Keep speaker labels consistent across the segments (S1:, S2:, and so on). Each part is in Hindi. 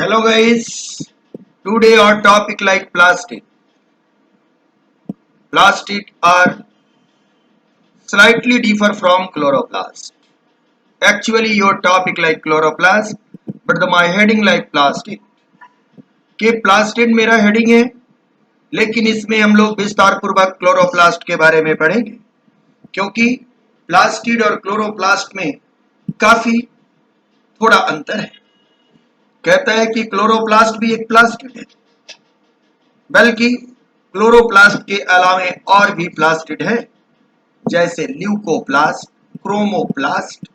S1: Hello guys, today our topic like plastic. Plastic are slightly differ from chloroplast. Actually your topic like chloroplast, but my heading like plastic. के प्लास्टिड मेरा हेडिंग है, लेकिन इसमें हम लोग विस्तार पूर्वक क्लोरोप्लास्ट के बारे में पढ़ेंगे, क्योंकि प्लास्टिड और क्लोरोप्लास्ट में काफी थोड़ा अंतर है। कहता है कि क्लोरोप्लास्ट भी एक प्लास्टिड है, बल्कि क्लोरोप्लास्ट के अलावा और भी प्लास्टिड है, जैसे ल्यूकोप्लास्ट, क्रोमोप्लास्ट।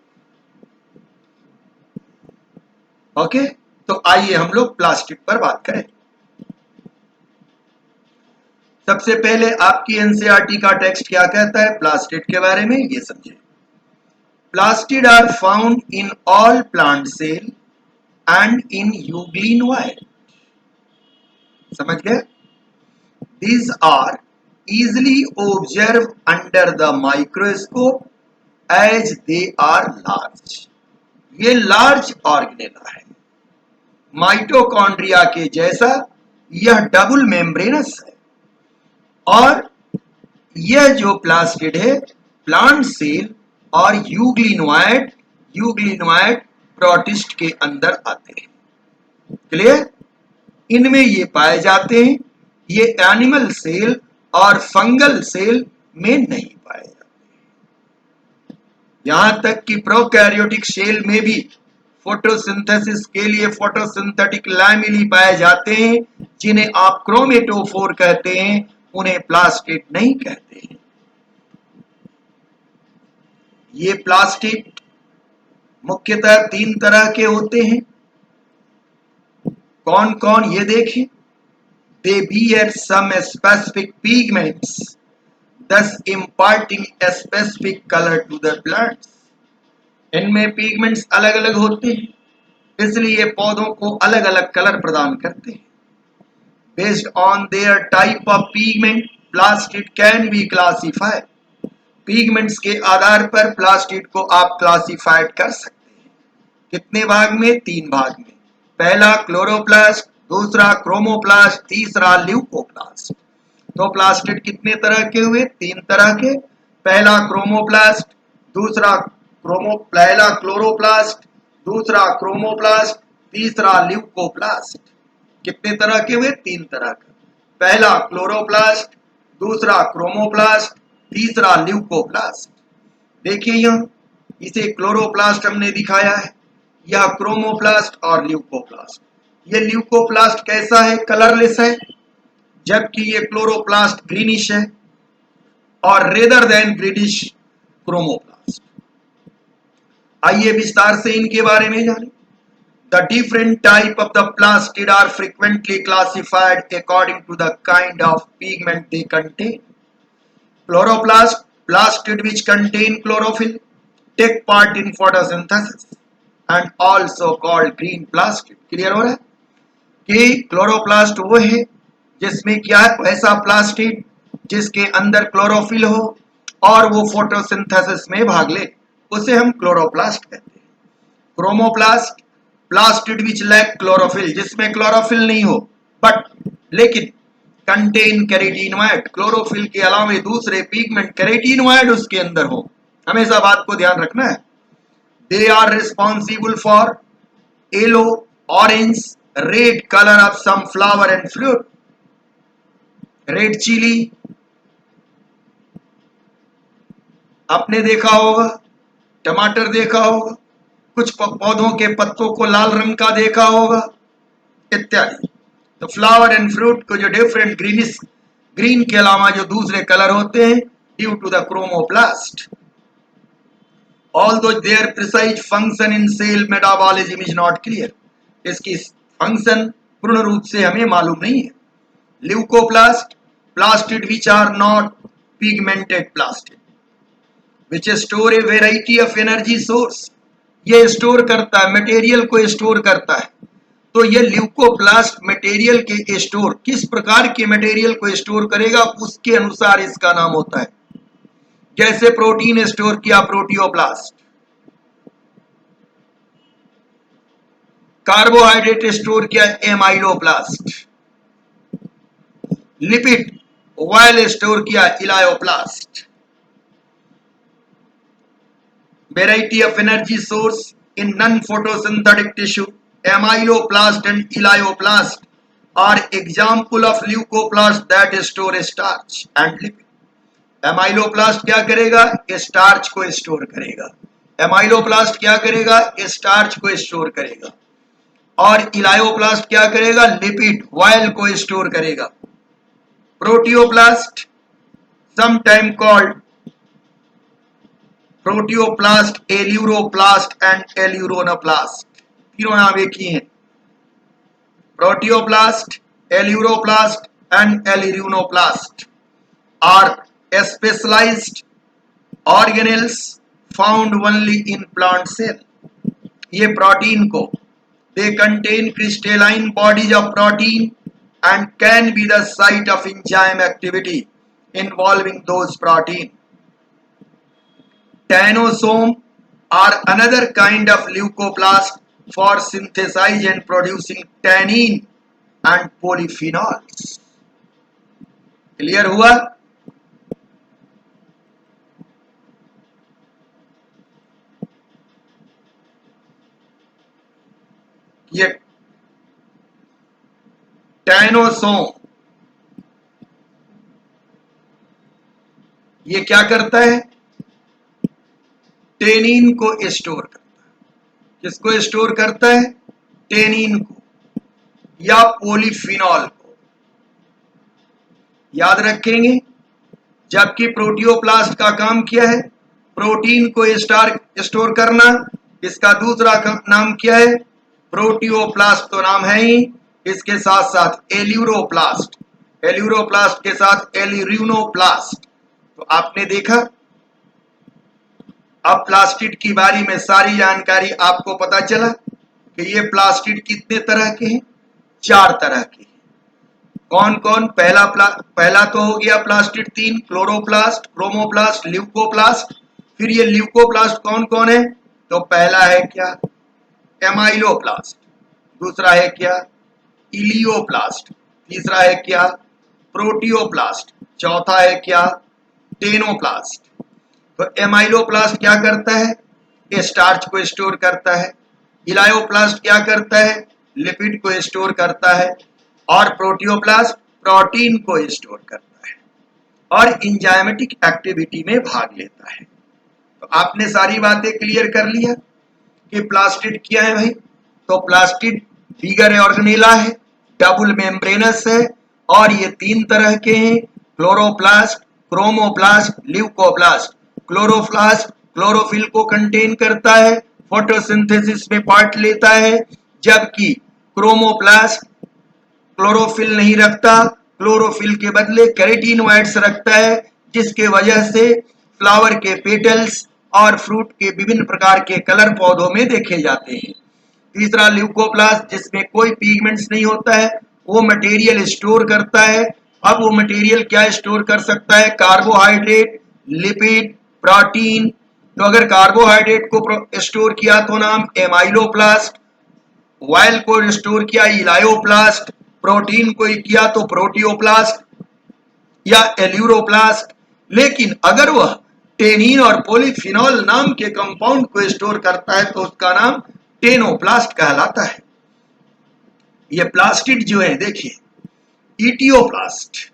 S1: ओके, तो आइए हम लोग प्लास्टिड पर बात करें। सबसे पहले आपकी एनसीईआरटी का टेक्स्ट क्या कहता है प्लास्टिड के बारे में, ये समझिए। Plastid are found in all plant cell and in euglenoid. समझ गए? These are easily observed under the microscope as they are large. ये लार्ज ऑर्गेनेला है, माइटोकॉन्ड्रिया के जैसा यह डबल मेम्ब्रेनस है, और यह जो प्लास्टिड है प्लांट सेल और यूग्लिनोइड प्रोटिस्ट के अंदर आते हैं। क्लियर? इनमें ये पाए जाते हैं, ये एनिमल सेल और फंगल सेल में नहीं पाए जाते। यहां तक कि प्रोकैरियोटिक सेल में भी फोटोसिंथेसिस के लिए फोटोसिंथेटिक लैमेली पाए जाते हैं, जिन्हें आप क्रोमेटोफोर कहते हैं, उन्हें प्लास्टिड नहीं कहते हैं। ये प्लास्टिड मुख्यतः 3 तरह के होते हैं। कौन कौन, ये देखें। They bear some specific pigments, thus imparting a specific color to the plants. इनमें पिगमेंट्स अलग अलग होते हैं, इसलिए पौधों को अलग अलग कलर प्रदान करते हैं। Based on their type of pigment, plastid can be classified. Pigments के आधार पर प्लास्टिड को आप क्लासिफाइड कर सकते हैं। कितने भाग में? 3 भाग में। पहला क्लोरोप्लास्ट, दूसरा क्रोमोप्लास्ट, तीसरा ल्यूकोप्लास्ट। तो प्लास्टिड कितने तरह के हुए? 3 तरह के। पहला क्रोमोप्लास्ट, पहला क्लोरोप्लास्ट, दूसरा क्रोमोप्लास्ट, तीसरा ल्यूकोप्लास्ट। कितने तरह के हुए? 3 तरह का। पहला क्लोरोप्लास्ट, दूसरा क्रोमोप्लास्ट, तीसरा ल्यूकोप्लास्ट। देखिए यहां इसे क्लोरोप्लास्ट हमने दिखाया है, यह क्रोमोप्लास्ट और ल्यूकोप्लास्ट। ये ल्यूकोप्लास्ट कैसा है? कलरलेस है, जबकि ये क्लोरोप्लास्ट ग्रीनिश है और रेदर देन ग्रीनिश क्रोमोप्लास्ट। आइए विस्तार से इनके बारे में जानें। The different type of the plastid are frequently classified according to the kind of pigment they contain. Chloroplast, plastid which contain chlorophyll, take part in photosynthesis and also called green plastid. Clear हो रहा है कि क्लोरोप्लास्ट वो है जिसमें क्या है? ऐसा प्लास्टिड जिसके अंदर क्लोरोफिल हो और वो फोटोसिंथेसिस में भाग ले, उसे हम क्लोरोप्लास्ट कहते हैं। क्रोमोप्लास्ट, प्लास्टिड विच लैक क्लोरोफिल, जिसमें क्लोरोफिल नहीं हो लेकिन कंटेन कैरोटीनॉइड, क्लोरोफिल के अलावा दूसरे पिगमेंट कैरोटीनॉइड उसके अंदर हो। हमेशा बात को ध्यान रखना है। They are responsible for yellow, orange, red colour of some flower and fruit. Red chilli आपने देखा होगा, टमाटर देखा होगा, कुछ पौधों के पत्तों को लाल रंग का देखा होगा, इत्यादि। तो फ्लावर एंड फ्रूट को जो डिफरेंट ग्रीन के अलावा जो दूसरे कलर होते हैं, due to the chromoplast. Although their precise function in cell metabolism is not clear, इसकी फंक्शन पूर्ण रूप से हमें मालूम नहीं है। Leucoplast, plastid which are not pigmented plastid, which store a variety of energy source. ये स्टोर करता है, मटेरियल को स्टोर करता है। तो ये ल्यूकोप्लास्ट मटेरियल के स्टोर, किस प्रकार के मटेरियल को स्टोर करेगा उसके अनुसार इसका नाम होता है। जैसे प्रोटीन स्टोर किया प्रोटियोप्लास्ट, कार्बोहाइड्रेट स्टोर किया एमाइलोप्लास्ट, लिपिड ऑयल स्टोर किया elaioplast. Variety of energy source in non-photosynthetic tissue, amyloplast and elioplast are example of leucoplast that store starch and lipid. Amyloplast क्या करेगा? स्टार्च को स्टोर करेगा। एमाइलोप्लास्ट क्या करेगा? स्टार्च को स्टोर करेगा। और इलायोप्लास्ट क्या करेगा? लिपिड ऑयल को स्टोर करेगा। Proteoplast sometime called proteoplast, aleuroplast and aleuronoplast, तीनों नाम एक ही हैं। Proteoplast, aleuroplast and aleuronoplast are specialized organelles found only in plant cell. ये प्रोटीन को, they contain crystalline bodies of protein and can be the site of enzyme activity involving those protein. Tannosome are another kind of leucoplast for synthesizing and producing tannin and polyphenols. Clear हुआ? ये टैनोसोम ये क्या करता है? टेनिन को स्टोर करता है। किसको स्टोर करता है? टेनिन को या पोलीफिनॉल को। याद रखेंगे, जबकि प्रोटियोप्लास्ट का काम क्या है? प्रोटीन को स्टोर करना। इसका दूसरा नाम क्या है? प्रोटियोप्लास्ट तो नाम है ही, इसके साथ साथ एल्यूरोप्लास्ट, एल्यूरोप्लास्ट के साथ एल्यूरिनोप्लास्ट। तो आपने देखा, अब प्लास्टिड की बारी में सारी जानकारी आपको पता चला कि ये प्लास्टिड कितने तरह के हैं? 4 तरह के हैं। कौन कौन? पहला तो हो गया प्लास्टिड 3, क्लोरोप्लास्ट, क्रोमोप्लास्ट, ल्यूकोप्लास्ट। फिर ये ल्यूकोप्लास्ट कौन कौन है? तो पहला है क्या? एमाइलोप्लास्ट। दूसरा है क्या? इलियोप्लास्ट। तीसरा है क्या? प्रोटियोप्लास्ट। चौथा है क्या? टेनोप्लास्ट। तो एमाइलोप्लास्ट क्या करता है? स्टार्च को स्टोर करता है। इलायोप्लास्ट क्या करता है? लिपिड को स्टोर करता है। और प्रोटियोप्लास्ट प्रोटीन को स्टोर करता है और एंजाइमेटिक एक्टिविटी में भाग लेता है। तो आपने सारी बातें क्लियर कर लिया कि प्लास्टिड क्या है भाई? तो प्लास्टिड बिगर ऑर्गेनेला है, डबल मेम्ब्रेनस है और ये 3 तरह के हैं, chloroplast, chromoplast, leucoplast. Chloroplast chlorophyll को कंटेन करता है, फोटोसिंथेसिस में पार्ट लेता है, जबकि क्रोमोप्लास्ट क्लोरोफिल नहीं रखता, क्लोरोफिल के बदले कैरोटीनॉइड्स रखता है, जिसके वजह से फ्लावर के पेटल्स और फ्रूट के विभिन्न प्रकार के कलर पौधों में देखे जाते हैं। तीसरा ल्यूकोप्लास्ट, जिसमें कोई पिगमेंट्स नहीं होता है, वो मटेरियल स्टोर करता है। अब वो मटेरियल क्या स्टोर कर सकता है? Carbohydrate, lipid, protein. तो अगर कार्बोहाइड्रेट को स्टोर किया तो नाम एमाइलोप्लास्ट, ऑयल को स्टोर किया इलायोप्लास्ट, प्रोटीन को किया तो प्रोटियोप्लास्ट या एल्यूरोप्लास्ट। लेकिन अगर वह टेनिन और पोलीफिनॉल नाम के कंपाउंड को स्टोर करता है तो उसका नाम टेनोप्लास्ट कहलाता है। ये प्लास्टिड जो है, देखिए, etioplast,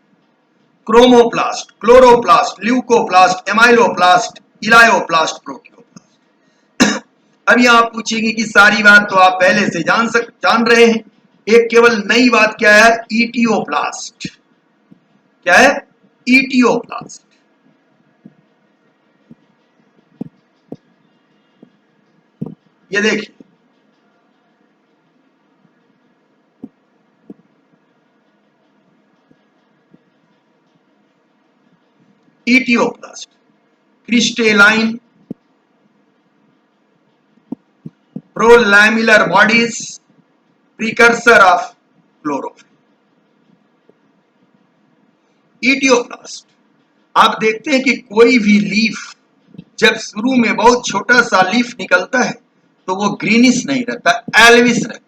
S1: chromoplast, chloroplast, leucoplast, amyloplast, elaioplast, proteoplast. अब यहां आप पूछेंगे कि सारी बात तो आप पहले से जान रहे हैं, एक केवल नई बात क्या है? इटियोप्लास्ट। क्या है? इटियोप्लास्ट। ये देखिए, etioplast crystalline prolamellar bodies, precursor of chlorophyll. Etioplast, आप देखते हैं कि कोई भी लीफ जब शुरू में बहुत छोटा सा लीफ निकलता है तो वो ग्रीनिश नहीं रहता, एल्विश रहता है।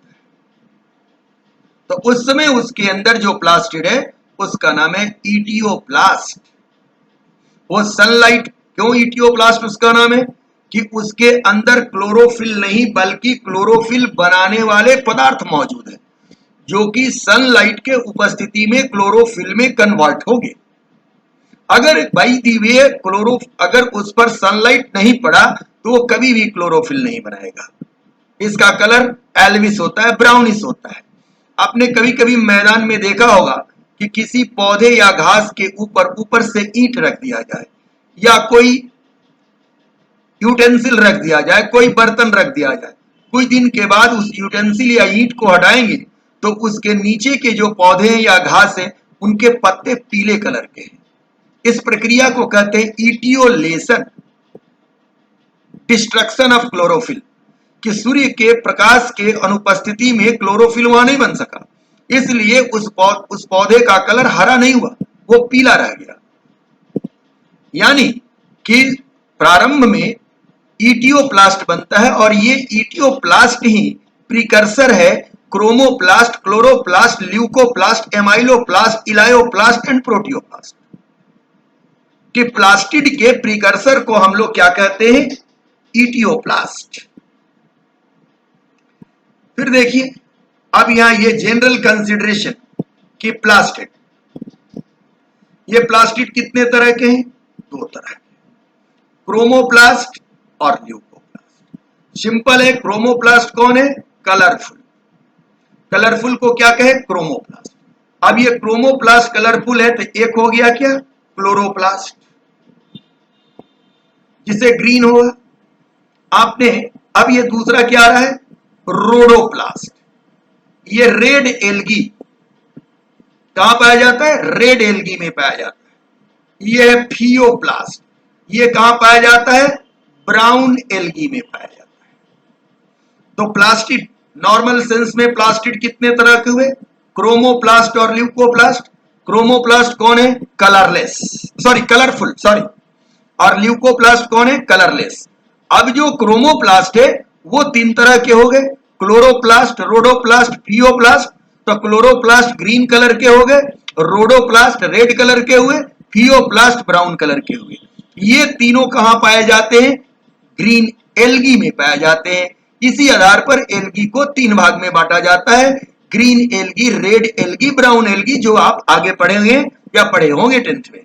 S1: तो उस समय उसके अंदर जो प्लास्टिड है उसका नाम है इटियोप्लास्ट। वो सनलाइट, क्यों इटियोप्लास्ट उसका नाम है कि उसके अंदर क्लोरोफिल नहीं बल्कि क्लोरोफिल बनाने वाले पदार्थ मौजूद है जो कि सनलाइट के उपस्थिति में क्लोरोफिल में कन्वर्ट होंगे। अगर बाई दी वे अगर उस पर सनलाइट नहीं पड़ा तो वो कभी भी क्लोरोफिल नहीं बनाएगा। इसका कलर एल्विस होता है, ब्राउनिश होता है। आपने कभी कभी मैदान में देखा होगा कि किसी पौधे या घास के ऊपर से ईंट रख दिया जाए या कोई यूटेंसिल रख दिया जाए, कोई बर्तन रख दिया जाए, कुछ दिन के बाद उस यूटेंसिल या ईंट को हटाएंगे तो उसके नीचे के जो पौधे हैं या घास है उनके पत्ते पीले कलर के हैं। इस प्रक्रिया को कहते हैं इटियोलेशन, डिस्ट्रक्शन ऑफ क्लोरोफिल, कि सूर्य के प्रकाश के अनुपस्थिति में क्लोरोफिल वहां नहीं बन सका, इसलिए उस पौधे का कलर हरा नहीं हुआ, वो पीला रह गया। यानी कि प्रारंभ में इटियोप्लास्ट बनता है और ये इटियोप्लास्ट ही प्रिकर्सर है chromoplast, chloroplast, leucoplast, amyloplast, elaioplast and proteoplast. कि प्लास्टिड के प्रिकर्सर को हम लोग क्या कहते हैं? इटियोप्लास्ट। फिर देखिए अब यहां ये जनरल कंसिडरेशन कि प्लास्टिड, ये प्लास्टिड कितने तरह के हैं? दो तरह के, क्रोमोप्लास्ट और ल्यूकोप्लास्ट। सिंपल है, क्रोमोप्लास्ट कौन है? कलरफुल। कलरफुल को क्या कहे? क्रोमोप्लास्ट। अब ये क्रोमोप्लास्ट कलरफुल है तो एक हो गया क्या? क्लोरोप्लास्ट, जिसे ग्रीन होगा आपने। अब ये दूसरा क्या आ रहा है? रोडोप्लास्ट। ये रेड एल्गी, कहां पाया जाता है? रेड एल्गी में पाया जाता है। ये है फियोप्लास्ट, ये कहां पाया जाता है? ब्राउन एल्गी में पाया जाता है। तो प्लास्टिड, नॉर्मल सेंस में प्लास्टिड कितने तरह के हुए? क्रोमोप्लास्ट और ल्यूकोप्लास्ट। क्रोमोप्लास्ट कौन है? Colourless, sorry colourful, sorry. और ल्यूकोप्लास्ट कौन है? कलरलेस। अब जो क्रोमोप्लास्ट है वो तीन तरह के हो गए, क्लोरोप्लास्ट, रोडोप्लास्ट, फियोप्लास्ट। तो क्लोरोप्लास्ट ग्रीन कलर के हो गए, रोडोप्लास्ट रेड कलर के हुए, फियोप्लास्ट ब्राउन कलर के हुए। ये तीनों कहां पाए जाते हैं? ग्रीन एल्गी में पाए जाते हैं। इसी आधार पर एल्गी को तीन भाग में बांटा जाता है, green algae, red algae, brown algae, जो आप आगे पढ़ेंगे या पढ़े होंगे 10th में।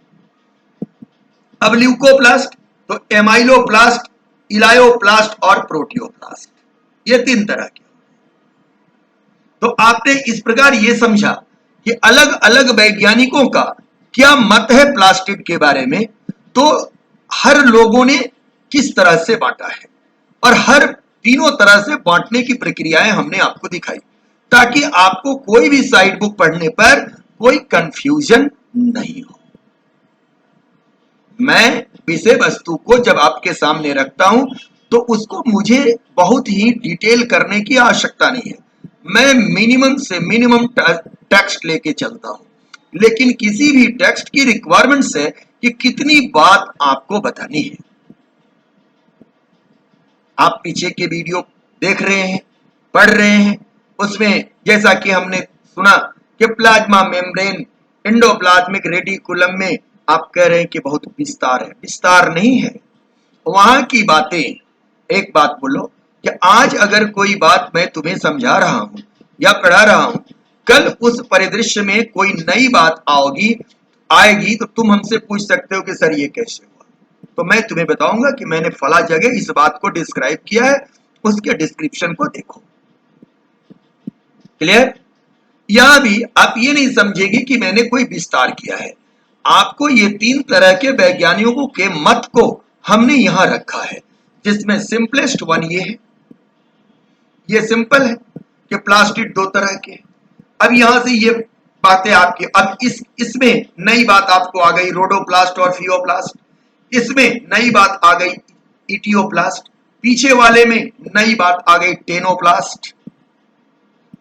S1: अब ल्यूकोप्लास्ट तो एमाइलोप्लास्ट, इलायोप्लास्ट और प्रोटियोप्लास्ट, ये तीन तरह के। तो आपने इस प्रकार ये समझा कि अलग अलग वैज्ञानिकों का क्या मत है प्लास्टिड के बारे में, तो हर लोगों ने किस तरह से बांटा है और हर तीनों तरह से बांटने की प्रक्रियाएं हमने आपको दिखाई, ताकि आपको कोई भी साइड बुक पढ़ने पर कोई कंफ्यूजन नहीं हो। मैं विषय वस्तु को जब आपके सामने रखता हूं तो उसको मुझे बहुत ही डिटेल करने की आवश्यकता नहीं है। मैं मिनिमम से मिनिमम टेक्स्ट लेके चलता हूं, लेकिन किसी भी टेक्स्ट की रिक्वायरमेंट है कि कितनी बात आपको बतानी है। आप पीछे के वीडियो देख रहे हैं, पढ़ रहे हैं, उसमें जैसा कि हमने सुना कि प्लाज्मा मेम्ब्रेन, एंडोप्लाज्मिक रेटिकुलम में आप कह रहे हैं कि बहुत विस्तार है। विस्तार नहीं है, वहां की बातें। एक बात बोलो कि आज अगर कोई बात मैं तुम्हें समझा रहा हूं या पढ़ा रहा हूं, कल उस परिदृश्य में कोई नई बात आएगी तो तुम हमसे पूछ सकते हो कि सर ये कैसे हुआ, तो मैं तुम्हें बताऊंगा कि मैंने फला जगह इस बात को डिस्क्राइब किया है, उसके डिस्क्रिप्शन को देखो। क्लियर? यहां भी आप ये नहीं समझेंगे कि मैंने कोई विस्तार किया है। आपको ये तीन तरह के वैज्ञानिकों के मत को हमने यहां रखा है, जिसमें सिंपलेस्ट वन ये है। ये सिंपल है कि प्लास्टिड दो तरह के। अब यहां से ये बातें आपकी, अब इसमें नई बात आपको आ गई, रोडोप्लास्ट और फियोप्लास्ट। इसमें नई बात आ गई, इटियोप्लास्ट। पीछे वाले में नई बात आ गई, टेनोप्लास्ट।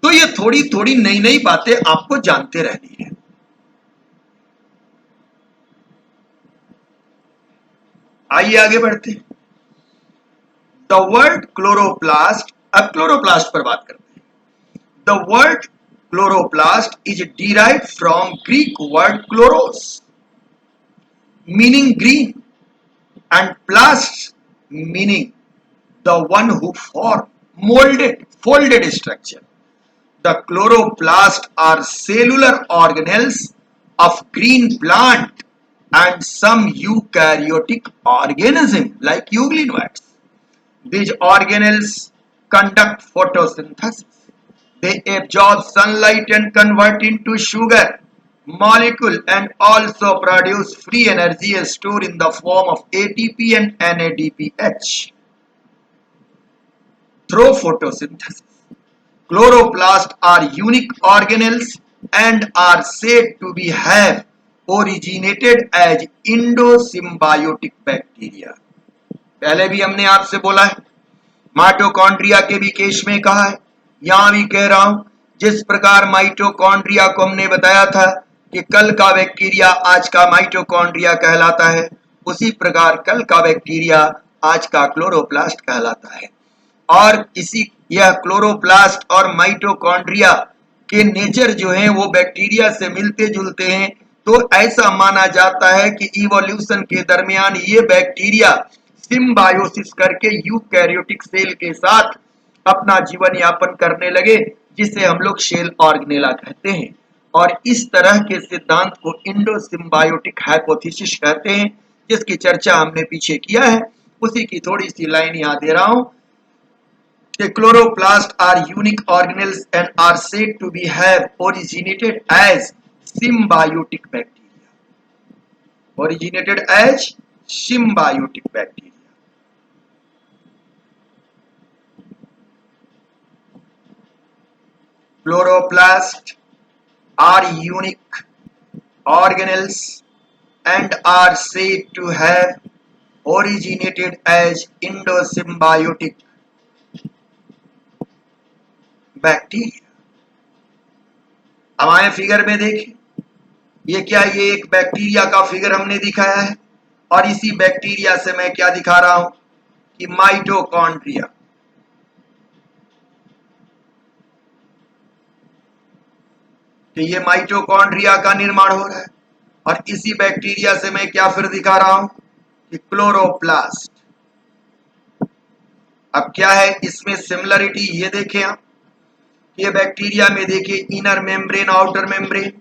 S1: तो ये थोड़ी थोड़ी नई नई बातें आपको जानते रहनी है। आइए आगे बढ़ते हैं। द वर्ड क्लोरोप्लास्ट, अब क्लोरोप्लास्ट पर बात करते हैं। The word Chloroplast is derived from Greek word chloros, meaning green, and plast, meaning the one who form folded structure. The chloroplast are cellular organelles of green plant and some eukaryotic organism like euglenoids. These organelles conduct photosynthesis. They absorb sunlight and convert into sugar molecule and also produce free energy stored in the form of ATP and NADPH through photosynthesis. Chloroplasts are unique organelles and are said to be have originated as endosymbiotic bacteria. पहले भी हमने आपसे बोला है, माइटोकॉन्ड्रिया के भी केस में कहा है, यहां भी कह रहा हूं, जिस प्रकार माइटोकॉन्ड्रिया को हमने बताया था कि कल का बैक्टीरिया आज का माइटोकॉन्ड्रिया कहलाता है, उसी प्रकार कल का बैक्टीरिया आज का क्लोरोप्लास्ट कहलाता है। और इसी यह क्लोरोप्लास्ट और माइटोकॉन्ड्रिया के नेचर जो है वो बैक्टीरिया से मिलते जुलते हैं, तो ऐसा माना जाता है कि इवोल्यूशन के दरमियान ये बैक्टीरिया सिम्बायोसिस करके यूकैरियोटिक सेल के साथ अपना जीवन यापन करने लगे, जिसे हम लोग सेल ऑर्गेनेला कहते हैं। और इस तरह के सिद्धांत को इंडोसिम्बायोटिक हाइपोथेसिस कहते हैं, जिसकी चर्चा हमने पीछे किया है। उसी की थोड़ी सी लाइन यहां दे रहा हूं। The chloroplasts are unique organelles and are said to be have originated as symbiotic bacteria. Originated as symbiotic bacteria. Chloroplasts are unique organelles and are said to have originated as endosymbiotic bacteria. अब आए फिगर में देखिए, ये क्या, ये एक बैक्टीरिया का फिगर हमने दिखाया है, और इसी बैक्टीरिया से मैं क्या दिखा रहा हूं कि माइटोकॉन्ड्रिया, कि ये माइटोकॉन्ड्रिया का निर्माण हो रहा है, और इसी बैक्टीरिया से मैं क्या फिर दिखा रहा हूं कि क्लोरोप्लास्ट। अब क्या है इसमें सिमिलरिटी, ये देखें आप, ये बैक्टीरिया में देखिए inner membrane outer membrane,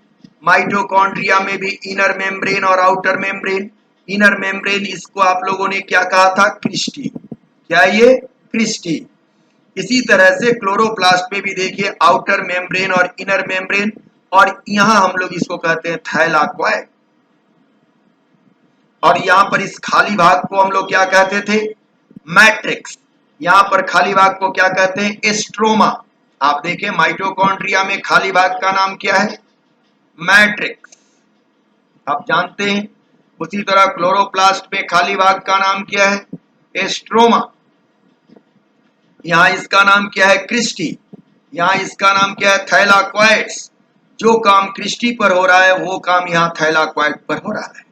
S1: mitochondria में भी इनर मेम्ब्रेन और आउटर मेम्ब्रेन। इनर मेम्ब्रेन इसको आप लोगों ने क्या कहा था, क्रिस्टी, क्या ये क्रिस्टी। इसी तरह से क्लोरोप्लास्ट में भी देखिए आउटर मेम्ब्रेन और इनर मेम्ब्रेन, और यहां हम लोग इसको कहते हैं थैलाक्वाइड, और यहां पर इस खाली भाग को हम लोग क्या कहते थे, मैट्रिक्स। यहां पर खाली भाग को क्या कहते हैं, एस्ट्रोमा। आप देखें माइटोकॉन्ड्रिया में खाली भाग का नाम क्या है, मैट्रिक्स, आप जानते हैं। उसी तरह क्लोरोप्लास्ट में खाली भाग का नाम क्या है, एस्ट्रोमा। यहां इसका नाम क्या है, क्रिस्टी। यहां इसका नाम क्या है, थैलाक्वाइड्स। जो काम क्रिस्टी पर हो रहा है वो काम यहां थैलाक्वाइड पर हो रहा है।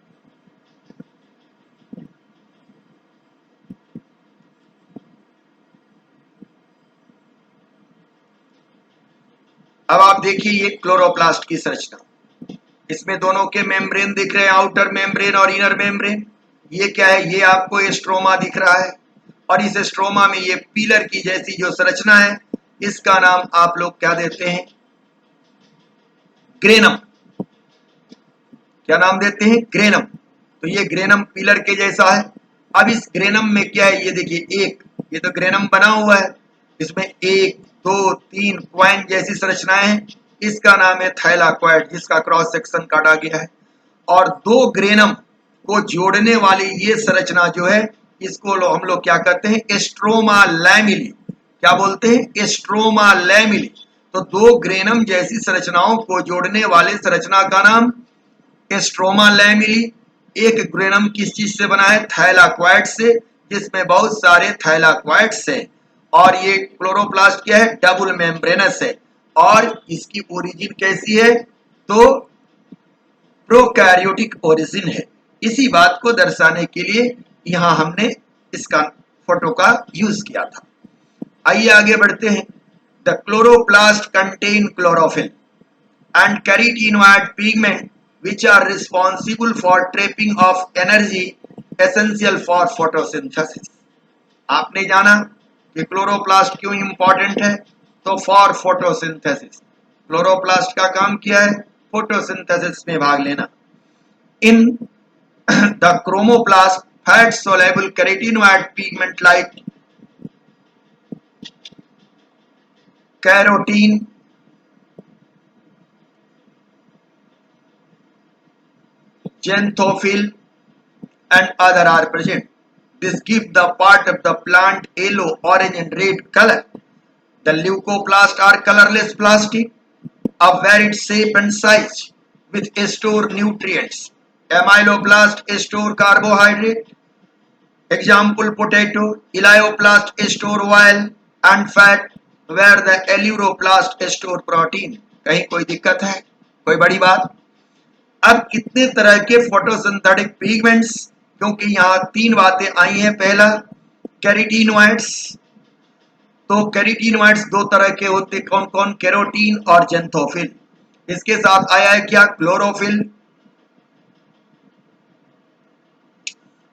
S1: अब आप देखिए ये क्लोरोप्लास्ट की संरचना, इसमें दोनों के मेम्ब्रेन दिख रहे हैं, आउटर मेम्ब्रेन और इनर मेम्ब्रेन। ये क्या है, ये आपको एस्ट्रोमा दिख रहा है, और इस एस्ट्रोमा में ये पिलर की जैसी जो संरचना है, इसका नाम आप लोग क्या देते हैं, ग्रेनम। क्या नाम देते हैं, ग्रेनम। तो ये ग्रेनम पिलर के जैसा है। अब इस ग्रेनम में क्या है, ये देखिए एक, ये तो ग्रेनम बना हुआ है, इसमें 1 2 3 क्वाइन जैसी संरचनाएं हैं, इसका नाम है थैलाक्वाइड, जिसका क्रॉस सेक्शन काटा गया है। और दो ग्रेनम को जोड़ने वाली ये संरचना जो है, इसको हम लोग क्या कहते हैं, एस्ट्रोमा लैमिली। क्या बोलते हैं, एस्ट्रोमा लैमिली। तो दो ग्रेनम जैसी संरचनाओं को जोड़ने वाले संरचना का नाम एस्ट्रोमा लैमिली। एक ग्रेनम किस चीज से बना है, थैलाक्वाइड से, जिसमें बहुत सारे थैलाक्वाइड्स है। और ये क्लोरोप्लास्ट क्या है, डबल मेम्ब्रेनस है, और इसकी ओरिजिन कैसी है, तो प्रोकैरियोटिक ओरिजिन है। इसी बात को दर्शाने के लिए यहां हमने इसका फोटो का यूज किया था। आइए आगे बढ़ते हैं। The chloroplast contain chlorophyll. and carotenoid pigment which are responsible for trapping of energy essential for photosynthesis. आपने जाना कि क्लोरोप्लास्ट क्यों इंपॉर्टेंट है, तो फॉर फोटोसिंथेसिस। क्लोरोप्लास्ट का काम क्या है, फोटोसिंथेसिस में भाग लेना। In the chromoplast fat soluble carotenoid pigment like carotene, xanthophyll and other are present. This gives the part of the plant yellow, orange and red color. The leucoplasts are colorless plastic of varied shape and size which store nutrients. Amyloplast store carbohydrate. Example potato. Elioplast store oil and fat where the aleuroplast store protein. कहीं कोई दिक्कत है, कोई बड़ी बात? अब कितने तरह के फोटोसिंथेटिक पिगमेंट्स, क्योंकि यहाँ तीन बातें आई हैं। पहला कैरोटीनॉइड्स, तो कैरोटीनॉइड्स दो तरह के होते, कौन कौन, कैरोटीन और xanthophyll। इसके साथ आया है क्या, क्लोरोफिल,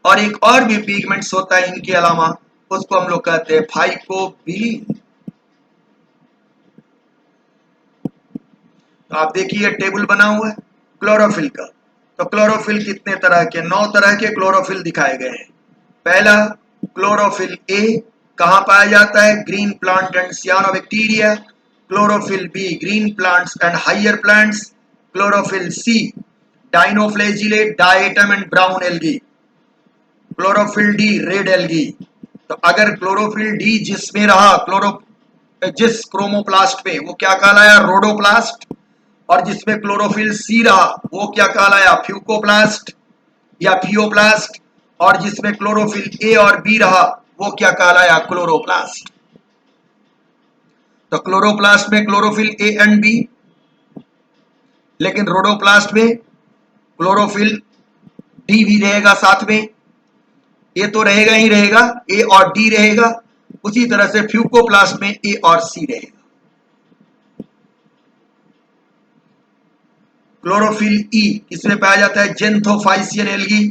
S1: और एक और भी पिगमेंट्स होता है इनके अलावा, उसको हम लोग कहते हैं फाइकोबिलिन। तो आप देखिए टेबल बना हुआ है क्लोरोफिल का, तो क्लोरोफिल कितने तरह के, 9 तरह के क्लोरोफिल दिखाए गए हैं। पहला क्लोरोफिल ए कहां पाया जाता है, green plant and cyanobacteria. Chlorophyll b green plants and higher plants. Chlorophyll c dinoflagellate, diatom and brown algae. Chlorophyll d red algae. तो अगर क्लोरोफिल डी जिसमें रहा, जिस क्रोमोप्लास्ट में, वो क्या कहलाया, रोडोप्लास्ट, और जिसमें क्लोरोफिल सी रहा वो क्या कहलाया, फ्यूकोप्लास्ट या फियोप्लास्ट, और जिसमें क्लोरोफिल ए और बी रहा वो क्या कहलाया, क्लोरोप्लास्ट। तो क्लोरोप्लास्ट में क्लोरोफिल ए एंड बी, लेकिन रोडोप्लास्ट में क्लोरोफिल डी भी रहेगा साथ में, ए तो रहेगा ही रहेगा, ए और डी रहेगा। उसी तरह से फ्यूकोप्लास्ट में ए और सी रहेगा। क्लोरोफिल ई इसमें पाया जाता है, जेंथोफाइसियन एल्गी।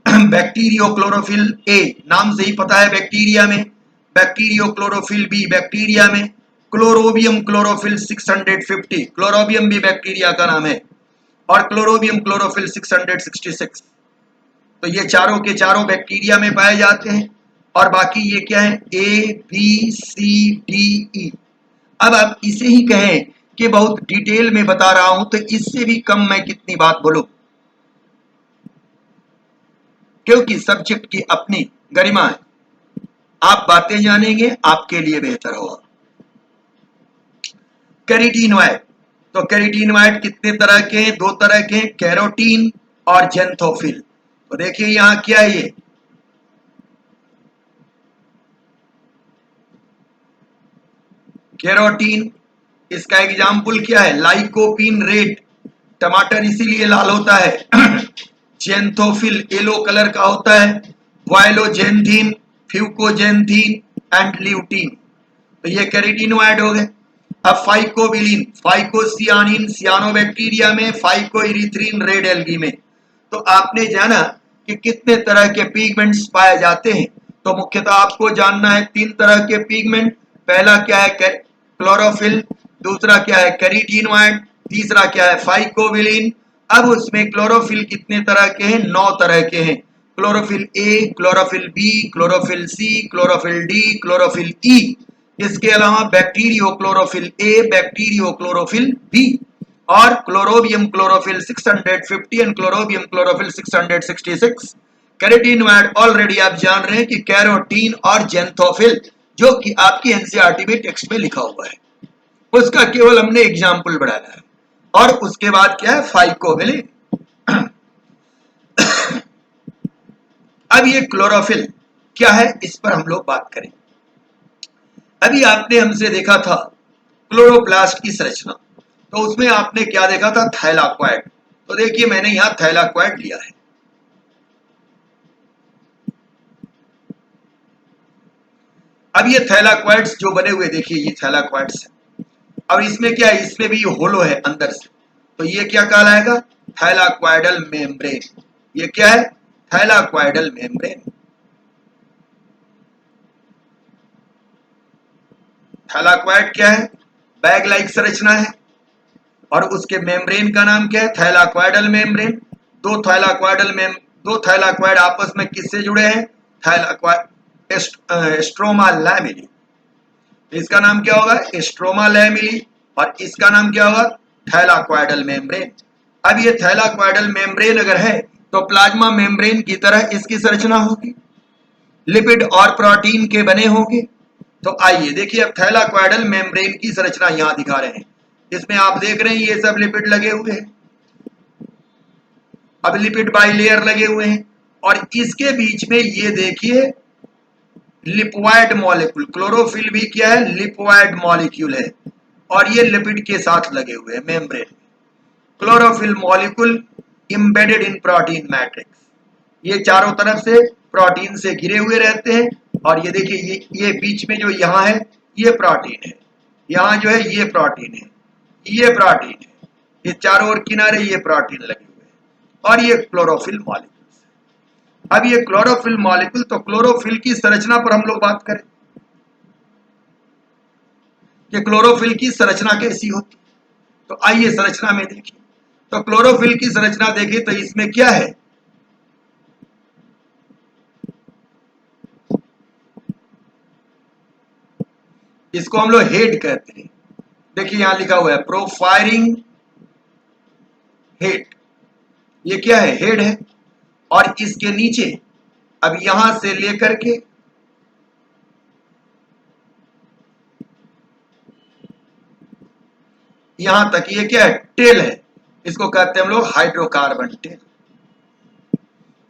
S1: बैक्टीरियो क्लोरोफिल ए नाम से ही पता है बैक्टीरिया में, बैक्टीरियो क्लोरोफिल बी बैक्टीरिया में, क्लोरोबियम क्लोरोफिल 650, क्लोरोबियम भी बैक्टीरिया का नाम है, और क्लोरोबियम क्लोरोफिल 666। तो ये चारों के चारों बैक्टीरिया में पाए जाते हैं। और बाकी ये क्या है, A B C D E. अब आप इसे ही कहें कि बहुत डिटेल में बता रहा हूं, तो इससे भी कम मैं कितनी बात बोलूं, क्योंकि सब्जेक्ट की अपनी गरिमा है। आप बातें जानेंगे आपके लिए बेहतर होगा। कैरोटीनॉइड, तो कैरोटीनॉइड कितने तरह के हैं, 2 तरह के हैं, कैरोटीन और xanthophyll। तो देखिए यहां क्या है, ये कैरोटीन, इसका एग्जाम्पल क्या है, लाइकोपीन रेड, टमाटर इसीलिए लाल होता है। xanthophyll येलो कलर का होता है, वायलोजेंथीन, फ्यूकोजेंथीन एंड ल्यूटीन। तो ये कैरोटीनॉइड हो गए। अब फाइकोबिलिन, फाइकोसियानिन सियानोबैक्टीरिया में, फाइकोइरिथ्रिन रेड एल्गी में। तो आपने जाना कि कितने तरह के पिगमेंट्स पाए जाते हैं। तो मुख्यतः आपको जानना है 3 तरह के पिगमेंट। पहला क्या है, क्लोरोफिल, दूसरा क्या है, कैरोटीनॉइड, तीसरा क्या है, फाइकोबिलिन। अब उसमें क्लोरोफिल कितने तरह के हैं, 9 तरह के हैं। Chlorophyll a, chlorophyll b, chlorophyll c, chlorophyll d, chlorophyll e. इसके अलावा bacteriochlorophyll a, bacteriochlorophyll b, और chlorobium chlorophyll 650 and chlorobium chlorophyll 666। Carotenoid already आप जान रहे हैं कि कैरोटीन और xanthophyll, जो कि आपकी एनसीईआरटी में टेक्स्ट में लिखा हुआ है, उसका केवल हमने एग्जाम्पल बढ़ाया है। और उसके बाद क्या है, फाइकोबिलिन। अब ये क्लोरोफिल क्या है, इस पर हम लोग बात करें। अभी आपने हमसे देखा था क्लोरोप्लास्ट की संरचना, तो उसमें आपने क्या देखा था, थैलाक्वाइड। तो देखिए मैंने यहां थैलाक्वाइड लिया है। अब ये थैलाक्वाइड्स जो बने हुए, देखिए ये थैलाक्वाइड्स है। अब इसमें क्या है, इसमें भी होलो है अंदर से, तो ये क्या कहलाएगा? थैलाक्वाइडल मेम्ब्रेन। ये क्या है? Thylakoidal membrane. थैलाक्वाइड क्या है? बैग लाइक संरचना है और उसके मेम्ब्रेन का नाम क्या है? Thylakoidal membrane. दो थैलाक्वाइड आपस में किससे जुड़े हैं? Thylakoid stroma lamellae. इसका नाम क्या होगा? Stroma lamellae. और इसका नाम क्या होगा? थैलाक्वाइडल मेम्ब्रेन। अब ये थैलाक्वाइडल मेम्ब्रेन अगर है तो प्लाज्मा मेम्ब्रेन की तरह इसकी संरचना होगी, लिपिड और प्रोटीन के बने होंगे। तो आइए देखिए, अब थैलाक्वाइडल मेम्ब्रेन की संरचना यहां दिखा रहे हैं। इसमें आप देख रहे हैं ये सब लिपिड लगे हुए हैं। अब लिपिड बाइलेयर लगे हुए हैं और इसके बीच में ये देखिए लिपोइड मॉलिक्यूल। क्लोरोफिल भी क्या है? लिपोइड मॉलिक्यूल है और ये लिपिड के साथ लगे हुए हैं membrane. Chlorophyll molecule embedded in protein matrix. ये चारों तरफ से प्रोटीन से घिरे हुए रहते हैं और ये देखिए ये बीच में जो यहाँ है ये प्रोटीन है, यहाँ जो है ये प्रोटीन है, ये प्रोटीन है, ये चारों ओर किनारे ये प्रोटीन लगे हुए हैं और ये क्लोरोफिल मॉलिक्यूल। अब ये क्लोरोफिल मॉलिक्यूल, तो क्लोरोफिल की संरचना पर हम लोग बात करें कि क्लोरोफिल की संरचना कैसी होती, तो आइए संरचना में देखिए। तो क्लोरोफिल की संरचना देखिए तो इसमें क्या है? इसको हम लोग हेड कहते हैं। देखिए यहां लिखा हुआ है प्रोफायरिंग हेड। ये क्या है? हेड है। और इसके नीचे अब यहां से लेकर के यहां तक ये क्या है? टेल है। इसको कहते हैं हम लोग हाइड्रोकार्बन टेल।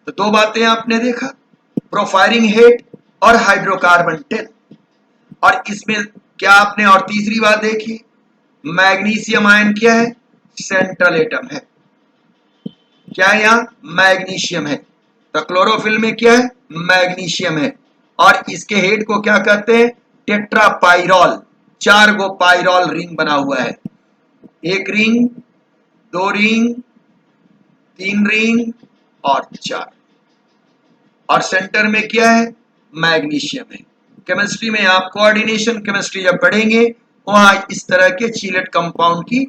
S1: तो दो बातें आपने देखा, प्रोफायरिंग हेड और हाइड्रोकार्बन टेल। और इसमें क्या आपने और तीसरी बात देखी, मैग्नीशियम आयन क्या है? सेंट्रल एटम है। क्या है? यहां मैग्नीशियम है। तो क्लोरोफिल में क्या है? मैग्नीशियम है। और इसके हेड को क्या कहते हैं? टेट्रापाइरॉल। 4 गो पाइरॉल रिंग बना हुआ है। एक रिंग, 2 रिंग, 3 रिंग और 4। और सेंटर में क्या है? मैग्नीशियम है। केमिस्ट्री में आप कोऑर्डिनेशन केमिस्ट्री जब पढ़ेंगे वहां इस तरह के चीलेट कंपाउंड की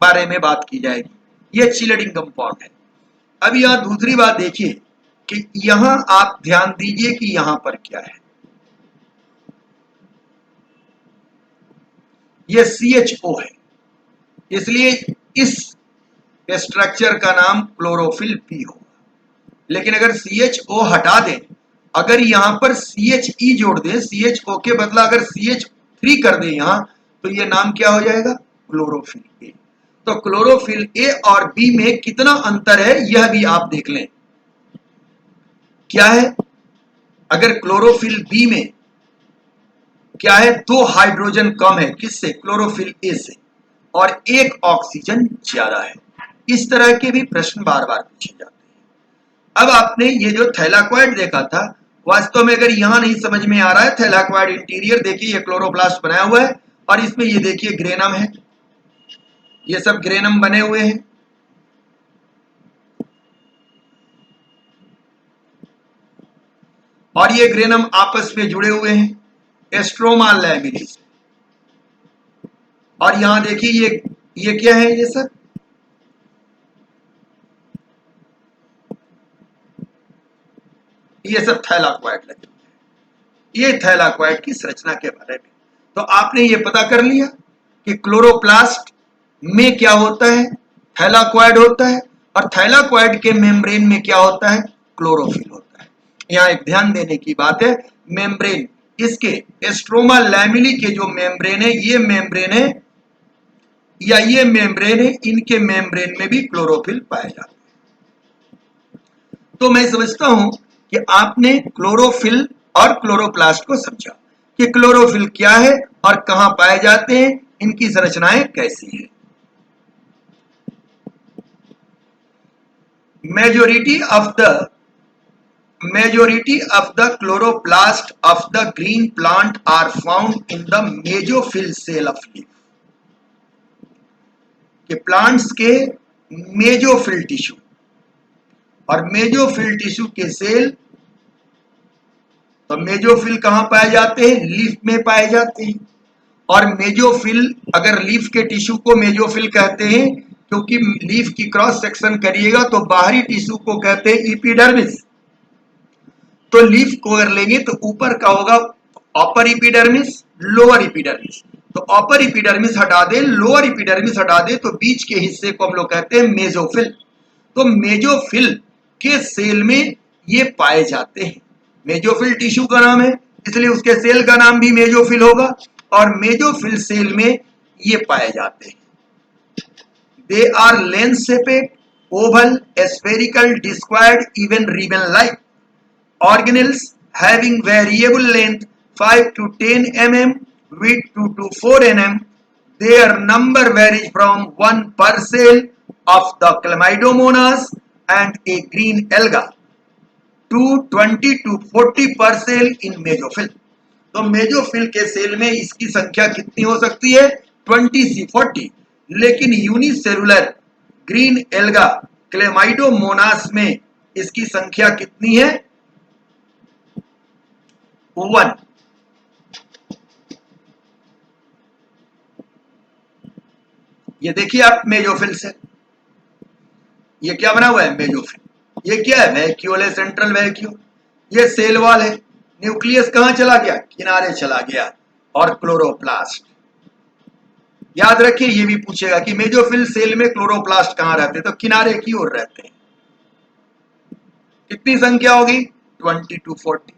S1: बारे में बात की जाएगी। ये चीलेटिंग कंपाउंड है। अब यहां दूसरी बात देखिए कि यहां आप ध्यान दीजिए कि यहां पर क्या है? ये CHO है, इसलिए इस स्ट्रक्चर का नाम क्लोरोफिल पी होगा। लेकिन अगर CHO हटा दें, अगर यहां पर CHE जोड़ दें, CHO के बदला अगर CH3 कर दें यहां, तो ये नाम क्या हो जाएगा? Chlorophyll A. तो क्लोरोफिल ए और बी में कितना अंतर है यह भी आप देख लें। क्या है? अगर क्लोरोफिल बी में क्या है? 2 हाइड्रोजन कम है, किससे? क्लोरोफिल ए से, और 1 ऑक्सीजन ज्यादा है। इस तरह के भी प्रश्न बार बार पूछे जाते हैं। अब आपने ये जो थैलाक्वाइड देखा था, वास्तव में अगर यहां नहीं समझ में आ रहा है, थैलाक्वाइड इंटीरियर देखिए ये क्लोरोप्लास्ट बनाया हुआ है और इसमें ये देखिए ग्रेनम है, ये सब ग्रेनम बने हुए हैं। और ये ग्रेनम आपस में जुड़े हुए हैं स्ट्रोमा लैमिनी से। और यहां देखिए ये क्या है? ये सब थैलाक्वाइड लगे हुए हैं। ये थैलाक्वाइड की संरचना के बारे में तो आपने ये पता कर लिया कि क्लोरोप्लास्ट में क्या होता है? थैलाक्वाइड होता है। और थैलाक्वाइड के मेम्ब्रेन में क्या होता है? क्लोरोफिल होता है। यहां एक ध्यान देने की बात है, मेम्ब्रेन इसके स्ट्रोमा लैमिनी के जो मेम्ब्रेन है, ये मेम्ब्रेन है या ये मेम्ब्रेन है, इनके मेम्ब्रेन में भी क्लोरोफिल पाया जाता है। तो मैं समझता हूं कि आपने क्लोरोफिल और क्लोरोप्लास्ट को समझा कि क्लोरोफिल क्या है और कहां पाए जाते हैं, इनकी संरचनाएं कैसी हैं। Majority of the chloroplast of the green plant are found in the mesophyll cell of leaf. कि प्लांट्स के मेजोफिल टिश्यू, और मेजोफिल टिश्यू के सेल, तो मेजोफिल कहां पाए जाते हैं? लीफ में पाए जाते हैं। और मेजोफिल, अगर लीफ के टिश्यू को मेजोफिल कहते हैं क्योंकि लीफ की क्रॉस सेक्शन करिएगा तो बाहरी टिश्यू को कहते हैं इपिडर्मिस। तो लीफ को अगर लेंगे तो ऊपर का होगा अपर इपिडर्मिस, लोअर इपिडर्मिस। तो अपर इपिडर्मिस हटा दे, लोअर इपिडर्मिस हटा दे, तो बीच के हिस्से को हम लोग कहते हैं मेजोफिल। तो मेजोफिल के सेल में ये पाए जाते हैं। मेजोफिल टिश्यू का नाम है, इसलिए उसके सेल का नाम भी मेजोफिल होगा, और मेजोफिल सेल में ये पाए जाते हैं। They are lens shaped, oval, spherical, discoid, even ribbon like organelles having variable length 5 to 10 mm, width 2 to 4 mm. Their number varies from 1 per cell of the Chlamydomonas and a green alga to 20 to 40 per cell in mesophil. तो मेजोफिल के सेल में इसकी संख्या कितनी हो सकती है? 20 से 40। लेकिन यूनिसेलुलर ग्रीन एल्गा क्लेमाइडोमोनास में इसकी संख्या कितनी है? 1। ये देखिए आप मेजोफिल से, ये क्या बना हुआ है? मेजोफिल। ये क्या है? वैक्यूल है, सेंट्रल वैक्यूल। ये सेल वॉल है। न्यूक्लियस कहां चला गया? किनारे चला गया। और क्लोरोप्लास्ट, याद रखिए ये भी पूछेगा कि मेजोफिल सेल में क्लोरोप्लास्ट कहां रहते? तो किनारे की ओर रहते हैं। कितनी संख्या होगी? 20 to 40।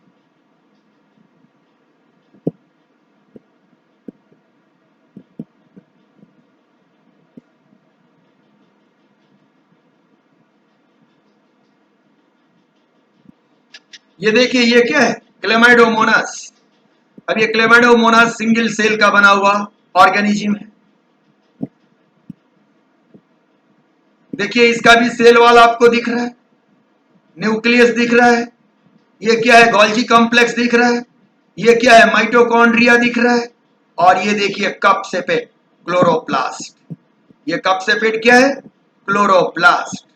S1: ये देखिए ये क्या है? क्लेमाइडोमोनास। अब ये क्लेमाइडोमोनास सिंगल सेल का बना हुआ ऑर्गेनिज्म है। देखिए इसका भी सेल वॉल आपको दिख रहा है, न्यूक्लियस दिख रहा है। ये क्या है? गोल्जी कॉम्प्लेक्स दिख रहा है। ये क्या है? माइटोकॉन्ड्रिया दिख रहा है। और ये देखिए कप सेपेट, क्लोरोप्लास्ट। ये कप सेपेट क्या है? क्लोरोप्लास्ट।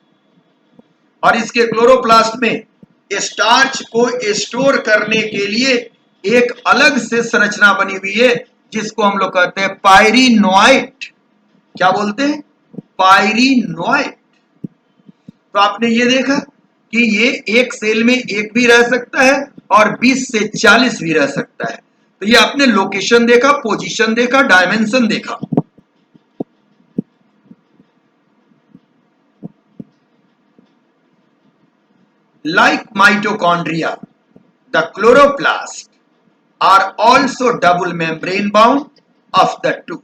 S1: और इसके क्लोरोप्लास्ट में स्टार्च को स्टोर करने के लिए एक अलग से संरचना बनी हुई है जिसको हम लोग कहते हैं पायरिनोइट। क्या बोलते हैं? पायरिनोइट। तो आपने ये देखा कि ये एक सेल में एक भी रह सकता है और 20 से 40 भी रह सकता है। तो ये आपने लोकेशन देखा, पोजीशन देखा, डायमेंशन देखा। Like mitochondria, the chloroplast are also double membrane bound of the two.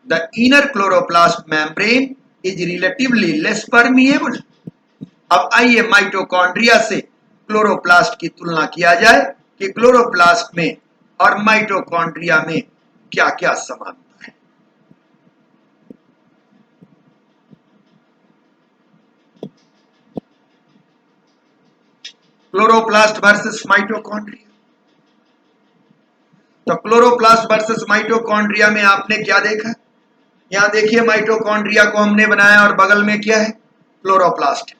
S1: The inner chloroplast membrane is relatively less permeable. अब आइए माइटोकॉन्ड्रिया से क्लोरोप्लास्ट की तुलना किया जाए कि क्लोरोप्लास्ट में और माइटोकॉन्ड्रिया में क्या क्या समानता है। Chloroplast versus mitochondria. तो क्लोरोप्लास्ट वर्सेस माइटोकॉन्ड्रिया में आपने क्या देखा? यहां देखिए माइटोकॉन्ड्रिया को हमने बनाया और बगल में क्या है? क्लोरोप्लास्ट।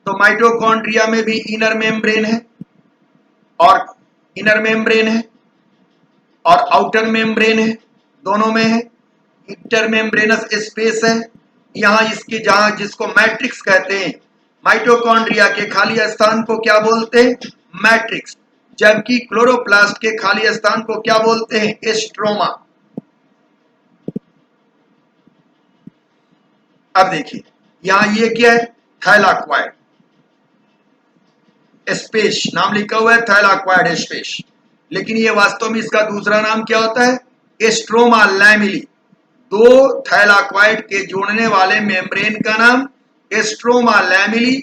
S1: तो माइटोकॉन्ड्रिया में भी इनर मेम्ब्रेन है और इनर मेम्ब्रेन है और आउटर मेम्ब्रेन है, दोनों में है। इंटर मेम्ब्रेनस स्पेस है। यहां इसके जहां जिसको मैट्रिक्स कहते हैं, माइटोकॉन्ड्रिया के खाली स्थान को क्या बोलते हैं? मैट्रिक्स। जबकि क्लोरोप्लास्ट के खाली स्थान को क्या बोलते हैं? स्ट्रोमा। अब देखिए यहां ये क्या है? थैलाक्वाइड स्पेस नाम लिखा हुआ है, थैलाक्वाइड स्पेस। लेकिन ये वास्तव में इसका दूसरा नाम क्या होता है? Stroma lamellae. दो थैलाक्वाइड के जोड़ने वाले मेम्ब्रेन का नाम स्ट्रोमा लैमिली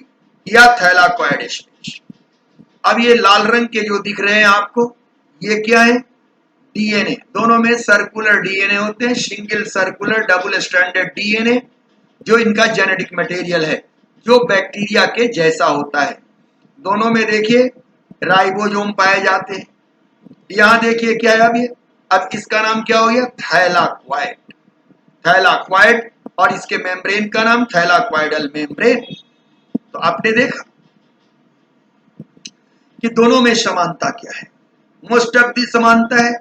S1: या थैलाक्वाइड स्पेस। अब ये लाल रंग के जो दिख रहे हैं आपको, ये क्या है? डीएनए। दोनों में सर्कुलर डीएनए होते हैं, single circular double stranded DNA, जो इनका जेनेटिक मटेरियल है, जो बैक्टीरिया के जैसा होता है। दोनों में देखिए राइबोसोम पाए जाते हैं। यहां देखिए क्या है? अब ये, अब इसका नाम क्या हो गया? थैलाक्वाइड। थैलाक्वाइड और इसके मेम्ब्रेन का नाम थैलाक्वाइडल मेम्ब्रेन। तो आपने देखा कि दोनों में समानता क्या है। मोस्ट ऑफ दी समानता है।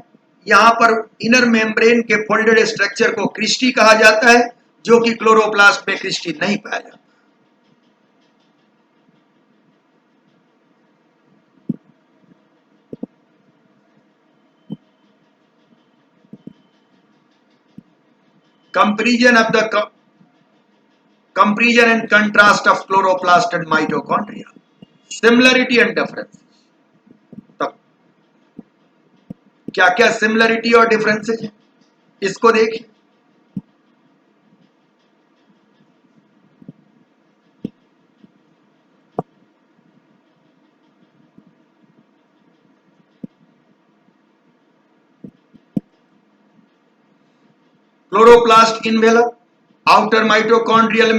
S1: यहां पर इनर मेम्ब्रेन के फोल्डेड स्ट्रक्चर को क्रिस्टी कहा जाता है, जो कि क्लोरोप्लास्ट में क्रिस्टी नहीं पाया जाता। Comparison and contrast of chloroplast and mitochondria, similarity and difference। तब क्या क्या सिमिलरिटी और डिफरेंसेज है, इसको देखिए। Chloroplast envelope, outer mitochondrial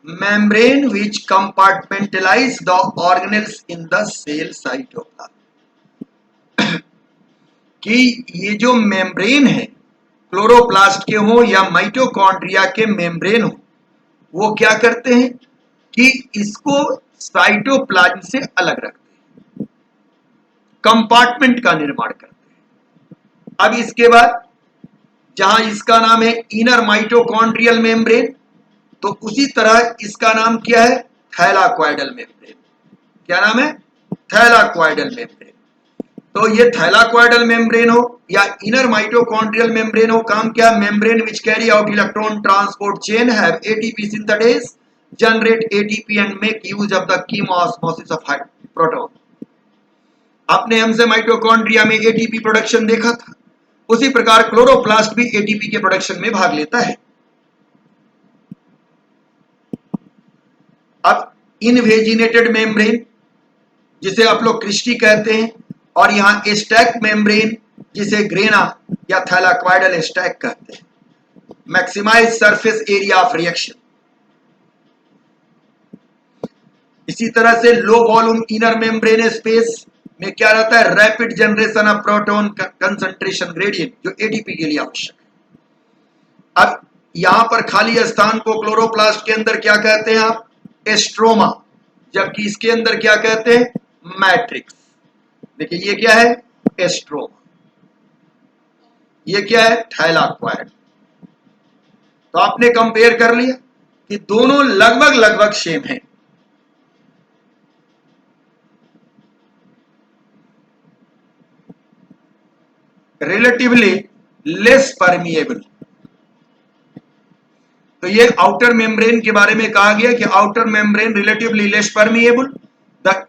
S1: membrane which compartmentalize the organelles in the cell cytoplasm। कि ये जो मेम्ब्रेन है, क्लोरोप्लास्ट के हो या माइटोकॉन्ड्रिया के मेम्ब्रेन हो, वो क्या करते हैं कि इसको साइटोप्लाज्म से अलग रखते हैं, कंपार्टमेंट का निर्माण करते हैं। अब इसके बाद जहां इसका नाम है इनर माइटोकॉन्ड्रियल मेम्ब्रेन, तो उसी तरह इसका नाम क्या है, थैलाक्वाइडल मेम्ब्रेन। क्या नाम है, थैलाक्वाइडल मेम्ब्रेन। तो ये थैलाक्वाइडल मेम्ब्रेन हो या इनर माइटोकॉन्ड्रियल मेम्ब्रेन हो, काम क्या, membrane which carry out electron transport chain, have ATP synthases, generate ATP and make use of the chemiosmosis of proton. आपने हमसे माइटोकॉन्ड्रिया में एटीपी प्रोडक्शन देखा था, उसी प्रकार क्लोरोप्लास्ट भी एटीपी के प्रोडक्शन में भाग लेता है। अब इनवेजिनेटेड मेम्ब्रेन, जिसे आप लोग क्रिस्टी कहते हैं, और यहां स्टैक मेम्ब्रेन, जिसे ग्रेना या थैलाक्वाइडल स्टैक कहते हैं। Maximize surface area of reaction. इसी तरह से low volume inner membrane space में क्या रहता है, rapid generation of proton concentration gradient, जो एटीपी के लिए आवश्यक है। अब यहां पर खाली स्थान को क्लोरोप्लास्ट के अंदर क्या कहते हैं आप, एस्ट्रोमा, जबकि इसके अंदर क्या कहते हैं, मैट्रिक्स। देखिए ये क्या है, एस्ट्रोमा, ये क्या है, थैलाक्वाइड। तो आपने कंपेयर कर लिया कि दोनों लगभग लगभग सेम है। Relatively less permeable. तो ये आउटर मेम्ब्रेन के बारे में कहा गया कि outer membrane relatively less permeable, the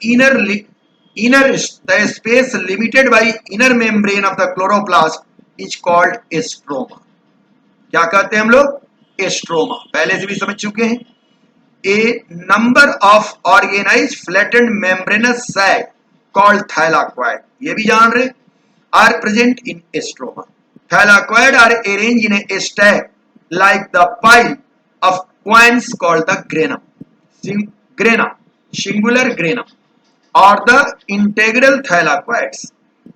S1: inner space limited by inner membrane of the chloroplast is called stroma. क्या कहते हैं हम लोग, एस्ट्रोमा, पहले से भी समझ चुके हैं। A number of organized flattened membranous sac called thylakoid, ये भी जान रहे, are present in estroma. Thylakoid are arranged in a stack like the pile of coins called the granum, singular granum, or the integral thylakoids.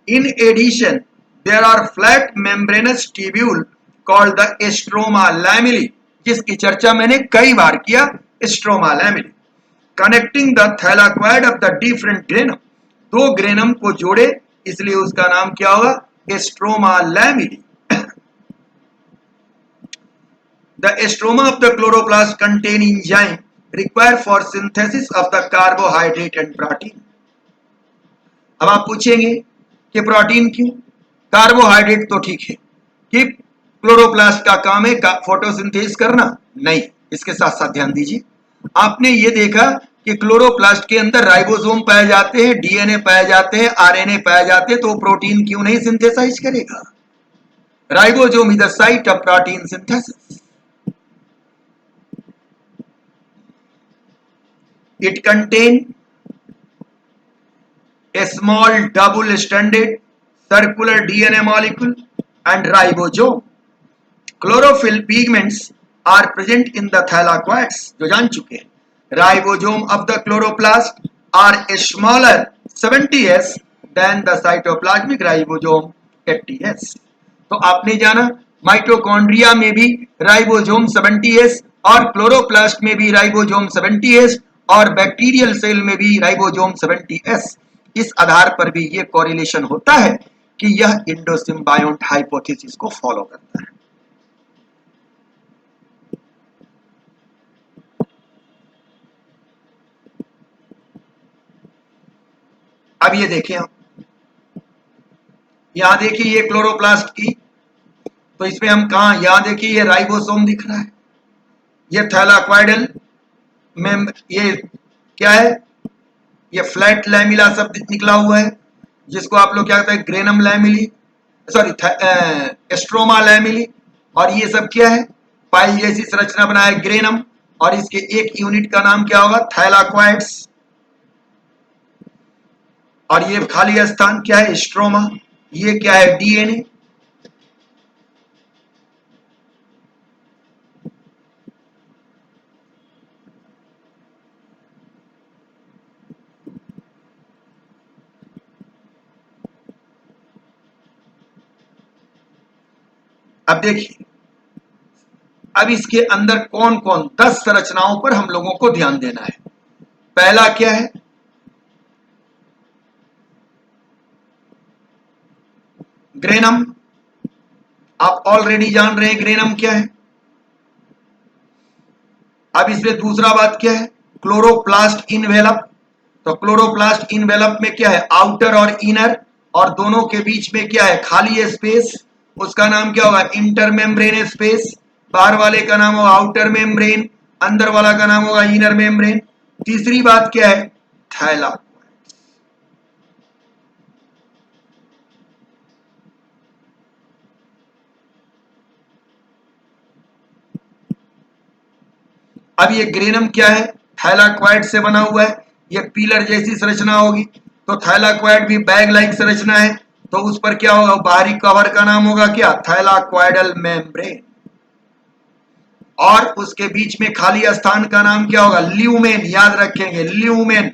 S1: In addition, there are flat membranous tubule called the estroma lamellae, जिसकी चर्चा मैंने कई बार किया, estroma lamellae, connecting the thylakoid of the different granum, दो ग्रेनम को जोड़े, इसलिए उसका नाम क्या होगा, एस्ट्रोमा lamellae. The estroma of the chloroplast contain enzyme required for synthesis of the carbohydrate and protein। अब आप पूछेंगे कि प्रोटीन क्यों, कार्बोहाइड्रेट तो ठीक है, कि क्लोरोप्लास्ट का काम है फोटोसिंथेसिस करना, नहीं। इसके साथ साथ ध्यान दीजिए, आपने ये देखा कि क्लोरोप्लास्ट के अंदर राइबोसोम पाए जाते हैं, डीएनए पाए जाते हैं, आरएनए पाए जाते हैं, तो प्रोटीन क्यों नहीं सिंथेसाइज करेगा। Ribosome is the site of protein synthesis. It contain a small double stranded circular DNA molecule and ribosome। chlorophyll pigments are present in the thylakoids, जो जान चुके हैं। Ribosome of the chloroplast are smaller 70s than the cytoplasmic ribosome 80s। तो आपने जाना माइटोकॉन्ड्रिया में भी राइबोसोम 70S और क्लोरोप्लास्ट में भी राइबोसोम 70S और बैक्टीरियल सेल में भी राइबोसोम 70S। इस आधार पर भी ये कोरिलेशन होता है कि यह इंडोसिम्बायोन्ट हाइपोथेसिस को फॉलो करता है। अब ये देखें आप, यहां देखिए ये क्लोरोप्लास्ट की, तो इसमें हम कहा, यहां देखिए ये राइबोसोम दिख रहा है, ये थैलाक्वाइडल में ये क्या है, ये फ्लैट लैमिला शब्द निकला हुआ है, जिसको आप लोग क्या कहते हैं, ग्रेनम लैमिली, सॉरी एस्ट्रोमा लैमिली, और ये सब क्या है, पाई जैसी संरचना बनाया ग्रेनम, और इसके एक यूनिट का नाम क्या होगा, थैलाक्वाइड्स, और ये खाली स्थान क्या है, स्ट्रोमा, ये क्या है, डीएनए। अब देखिए, अब इसके अंदर कौन कौन 10 संरचनाओं पर हम लोगों को ध्यान देना है। पहला क्या है, ग्रेनम, आप ऑलरेडी जान रहे हैं ग्रेनम क्या है। अब इसमें दूसरा बात क्या है, क्लोरोप्लास्ट इनवेलप, तो क्लोरोप्लास्ट इनवेलप में क्या है, आउटर और इनर, और दोनों के बीच में क्या है, खाली स्पेस, उसका नाम क्या होगा, इंटरमेम्ब्रेन स्पेस। बाहर वाले का नाम होगा आउटर मेम्ब्रेन, अंदर वाला का नाम होगा इनर मेम्ब्रेन। तीसरी बात क्या है, थैला, अब ये ग्रेनम क्या है, थैलाक्वाइड से बना हुआ है, ये पीलर जैसी संरचना होगी, तो थैलाक्वाइड भी बैग लाइक संरचना है, तो उस पर क्या होगा, बाहरी कवर का नाम होगा क्या, थैलाक्वाइडल मेम्ब्रेन, और उसके बीच में खाली स्थान का नाम क्या होगा, ल्यूमेन, याद रखेंगे ल्यूमेन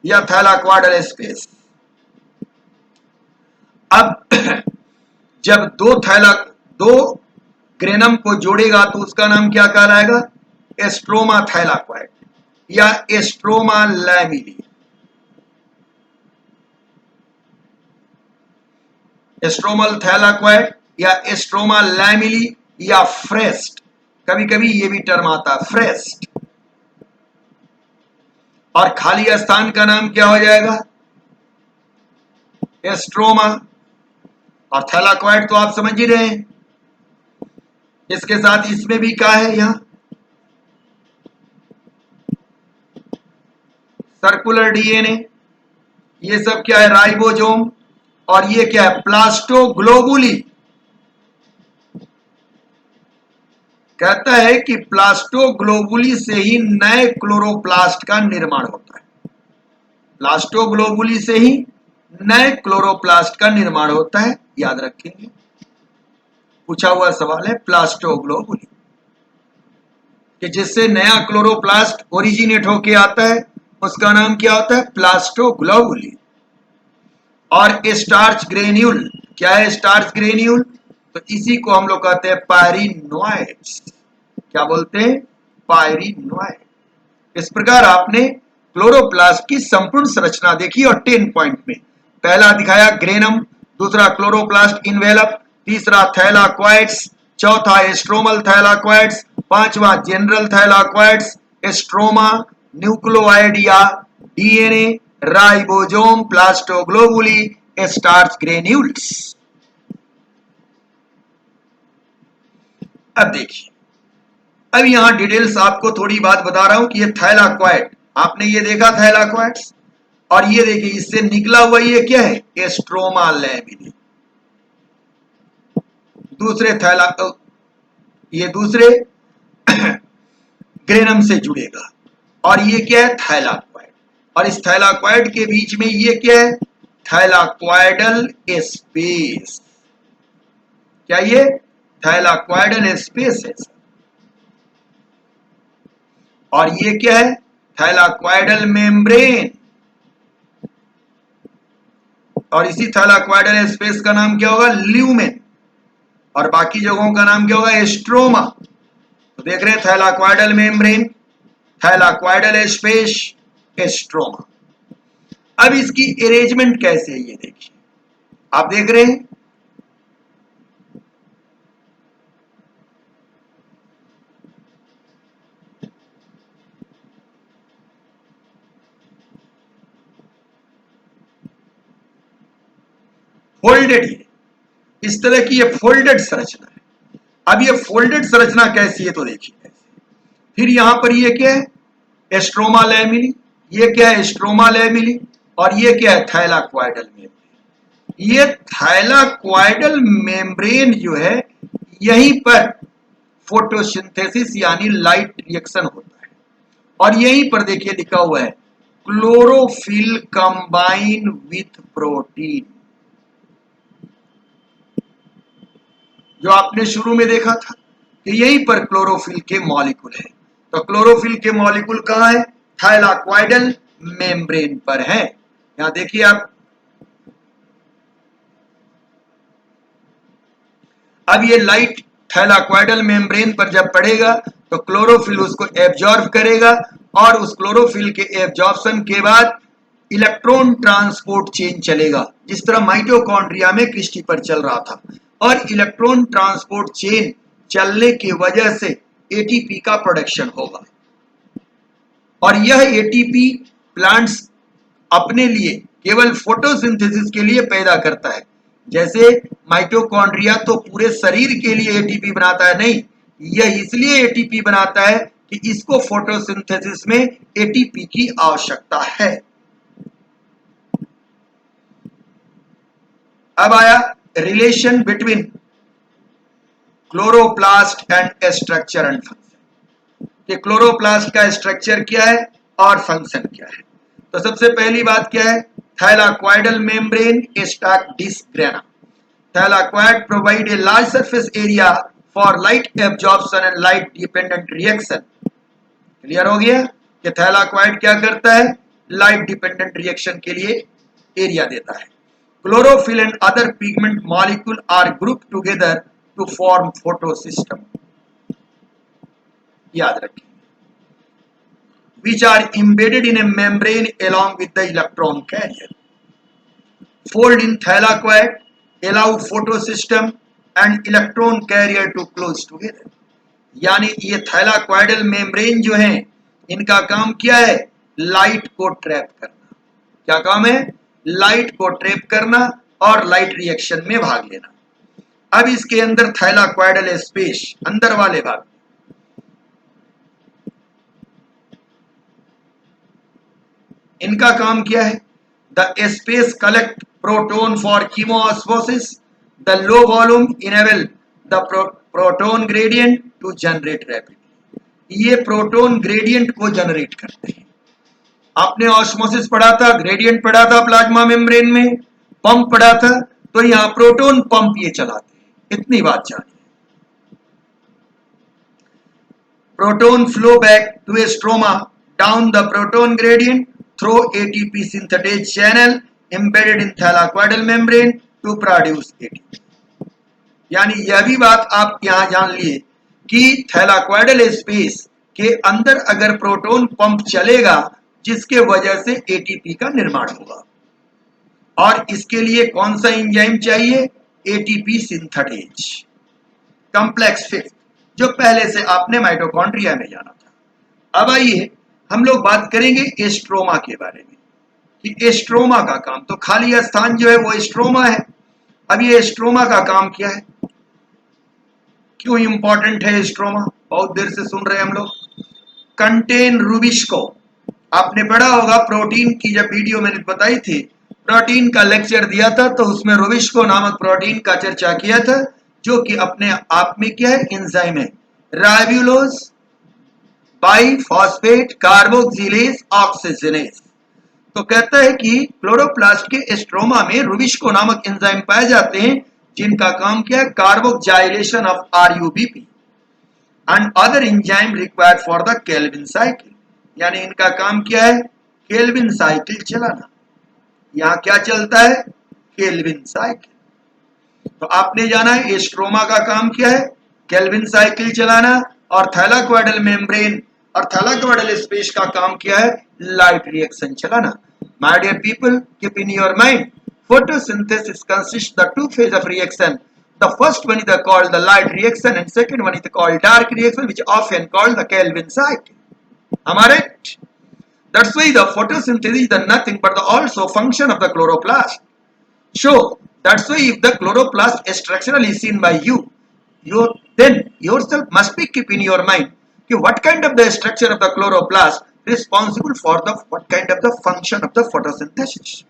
S1: या थैलाक्वाइडल स्पेस। अब जब दो ग्रेनम को जोड़ेगा तो उसका नाम क्या कहलाएगा, एस्ट्रोमा थैलाक्वाइड या एस्ट्रोमा लैमिली, एस्ट्रोमल थैलाक्वाइड या एस्ट्रोमा लैमिली या फ्रेस्ट, कभी कभी ये भी टर्म आता है फ्रेस्ट, और खाली स्थान का नाम क्या हो जाएगा, एस्ट्रोमा, और थैलाक्वाइड तो आप समझ ही रहे हैं। इसके साथ इसमें भी क्या है, यहां सर्कुलर डीएनए, ये सब क्या है, राइबोसोम, और ये क्या है, प्लास्टोग्लोबुली, कहता है कि प्लास्टोग्लोबुली से ही नए क्लोरोप्लास्ट का निर्माण होता है, प्लास्टोग्लोबुली से ही नए क्लोरोप्लास्ट का निर्माण होता है, याद रखेंगे, पूछा हुआ सवाल है प्लास्टोग्लोबुली, कि जिससे नया क्लोरोप्लास्ट ओरिजिनेट होके आता है उसका नाम क्या होता है, प्लास्टोग्लोबुली। और स्टार्च ग्रेन्यूल, क्या है स्टार्च ग्रेन्यूल, तो इसी को हम लोग कहते हैं पायरिनोइड्स, क्या बोलते हैं, पायरिनोइड। इस प्रकार आपने क्लोरोप्लास्ट की संपूर्ण संरचना देखी और 10 पॉइंट में, पहला दिखाया ग्रेनम, दूसरा क्लोरोप्लास्ट इनवेलप, तीसरा थैलाक्वाइड्स, चौथा एस्ट्रोमल थैलाक्वाइड्स, पांचवा जनरल थैलाक्वाइड्स, एस्ट्रोमा, न्यूक्लियोइड या डीएनए, राइबोसोम, प्लास्टोग्लोबुली, स्टार्च ग्रेन्यूल्स। अब देखिए, अब यहां डिटेल्स आपको थोड़ी बात बता रहा हूं कि ये थैलाक्वाइड, आपने ये देखा थैलाक्वाइड्स, और ये देखिए इससे निकला हुआ ये क्या है, एस्ट्रोमा लैमिली, दूसरे ये दूसरे ग्रेनम से जुड़ेगा, और ये क्या है, थैलाक्वाइड, और इस थैलाक्वाइड के बीच में ये क्या है, थैलाक्वाइडल स्पेस, क्या ये थैलाक्वाइडल स्पेस है, और ये क्या है, थैलाक्वाइडल मेम्ब्रेन, और इसी थैलाक्वाइडल स्पेस का नाम क्या होगा, ल्यूमेन। और बाकी जगहों का नाम क्या होगा? एस्ट्रोमा। तो देख रहे हैं थैलाक्वाइडल मेम्ब्रेन, थैलाक्वाइडल स्पेस, एस्ट्रोमा। अब इसकी अरेंजमेंट कैसे है ये देखिए, आप देख रहे हैं फोल्डेड, ये इस तरह की ये फोल्डेड संरचना है। अब ये फोल्डेड संरचना कैसी है तो देखिए कैसे। फिर यहां पर ये क्या है? एस्ट्रोमा लैमिली। ये क्या है? एस्ट्रोमा लैमिली। और ये क्या है? Thylakoidal membrane. ये थैलाक्वाइडल मेम्ब्रेन जो है, यहीं पर फोटोसिंथेसिस यानी लाइट रिएक्शन होता है। और यहीं पर देखिए लिखा हुआ है क्लोरोफिल कंबाइन विथ प्रोटीन, जो आपने शुरू में देखा था कि यहीं पर क्लोरोफिल के मॉलिक्यूल है। तो क्लोरोफिल के मॉलिक्यूल कहां है? थैलाक्वाइडल मेम्ब्रेन पर है। यहां देखिए आप, अब ये लाइट थैलाक्वाइडल मेम्ब्रेन पर जब पड़ेगा तो क्लोरोफिल उसको एब्जॉर्ब करेगा, और उस क्लोरोफिल के एब्जॉर्प्शन के बाद इलेक्ट्रॉन ट्रांसपोर्ट चेन चलेगा, जिस तरह माइटोकॉन्ड्रिया में क्रिस्टफर चल रहा था। और इलेक्ट्रॉन ट्रांसपोर्ट चेन चलने की वजह से एटीपी का प्रोडक्शन होगा। और यह एटीपी प्लांट्स अपने लिए केवल फोटोसिंथेसिस के लिए पैदा करता है। जैसे माइटोकॉन्ड्रिया तो पूरे शरीर के लिए एटीपी बनाता है, नहीं, यह इसलिए एटीपी बनाता है कि इसको फोटोसिंथेसिस में एटीपी की आवश्यकता है। अब आया relation between chloroplast and structure and function, कि क्लोरोप्लास्ट का स्ट्रक्चर क्या है और फंक्शन क्या है। तो सबसे पहली बात क्या है? Thylakoidal membrane stack disc grana. Thylakoid provide a large surface area for light absorption and light dependent reaction. Clear हो गया कि थैलाक्वाइड क्या करता है? लाइट डिपेंडेंट रिएक्शन के लिए एरिया देता है। Chlorophyll and other pigment molecule are group together to form photosystem. याद रखें, which are embedded in a membrane along with the electron carrier. Fold in thylakoid allow photosystem and electron carrier to close together. यानी ये थैलाक्वाइडल मेम्ब्रेन जो है, इनका काम क्या है? लाइट को ट्रैप करना। क्या काम है? लाइट को ट्रैप करना और लाइट रिएक्शन में भाग लेना। अब इसके अंदर थैलाक्वाइडल स्पेस, अंदर वाले भाग, इनका काम क्या है? The space collect proton for chemiosmosis, the low volume enable the proton gradient to generate rapidly. ये प्रोटोन ग्रेडियंट को जनरेट करते हैं। आपने ऑस्मोसिस पढ़ा था, ग्रेडियंट पढ़ा था प्लाज्मा मेम्ब्रेन में, पंप पढ़ा था, तो यहां प्रोटोन पंप ये चलाते हैं। इतनी बात जानिए। Proton flow back to a stroma down the proton gradient through ATP synthetase channel embedded in thylakoidal membrane to produce ATP। यानी यह भी बात आप यहां जान लिए कि थैलाक्वाइडल स्पेस के अंदर अगर प्रोटोन पंप चलेगा, जिसके वजह से एटीपी का निर्माण होगा। और इसके लिए कौन सा एंजाइम चाहिए? एटीपी सिंथेटेज कॉम्प्लेक्स फिफ्थ, जो पहले से आपने माइटोकॉन्ड्रिया में जाना था। अब आइए हम लोग बात करेंगे एस्ट्रोमा के बारे में, कि एस्ट्रोमा का काम, तो खाली स्थान जो है वो एस्ट्रोमा है। अब ये एस्ट्रोमा का काम क्या है, क्यों इंपॉर्टेंट है एस्ट्रोमा? बहुत देर से सुन रहे हैं हम लोग। कंटेन रूबिस्को, आपने पढ़ा होगा प्रोटीन की, जब वीडियो मैंने बताई थी, प्रोटीन का लेक्चर दिया था, तो उसमें रूबिस्को नामक प्रोटीन का चर्चा किया था, जो कि अपने आप में क्या है? एंजाइम है, राइबोलोज बाइफॉस्फेट कार्बोक्सिलेज ऑक्सीजनेज। तो कहता है कि क्लोरोप्लास्ट के एस्ट्रोमा में रूबिस्को नामक एंजाइम पाए जाते हैं, जिनका काम क्या है? Carboxylation of RuBP and other enzyme required for the Calvin cycle. यानी इनका काम क्या है? केल्विन साइकिल चलाना। यहां क्या चलता है? Calvin cycle. तो आपने जाना है स्ट्रोमा का काम क्या है, केल्विन साइकिल चलाना, और थैलाकोइडल मेम्ब्रेन और थैलाकोइडल स्पेस का काम क्या है, लाइट रिएक्शन चलाना। My dear people, keep in your mind, photosynthesis consists the two phase of reaction. The first one is called the light reaction and second one is called dark reaction, which often called the Kelvin cycle. Am I right? That's why the photosynthesis is the nothing but the also function of the chloroplast. So that's why if the chloroplast structurally seen by you, then yourself must be keep in your mind what kind of the structure of the chloroplast responsible for the what kind of the function of the photosynthesis.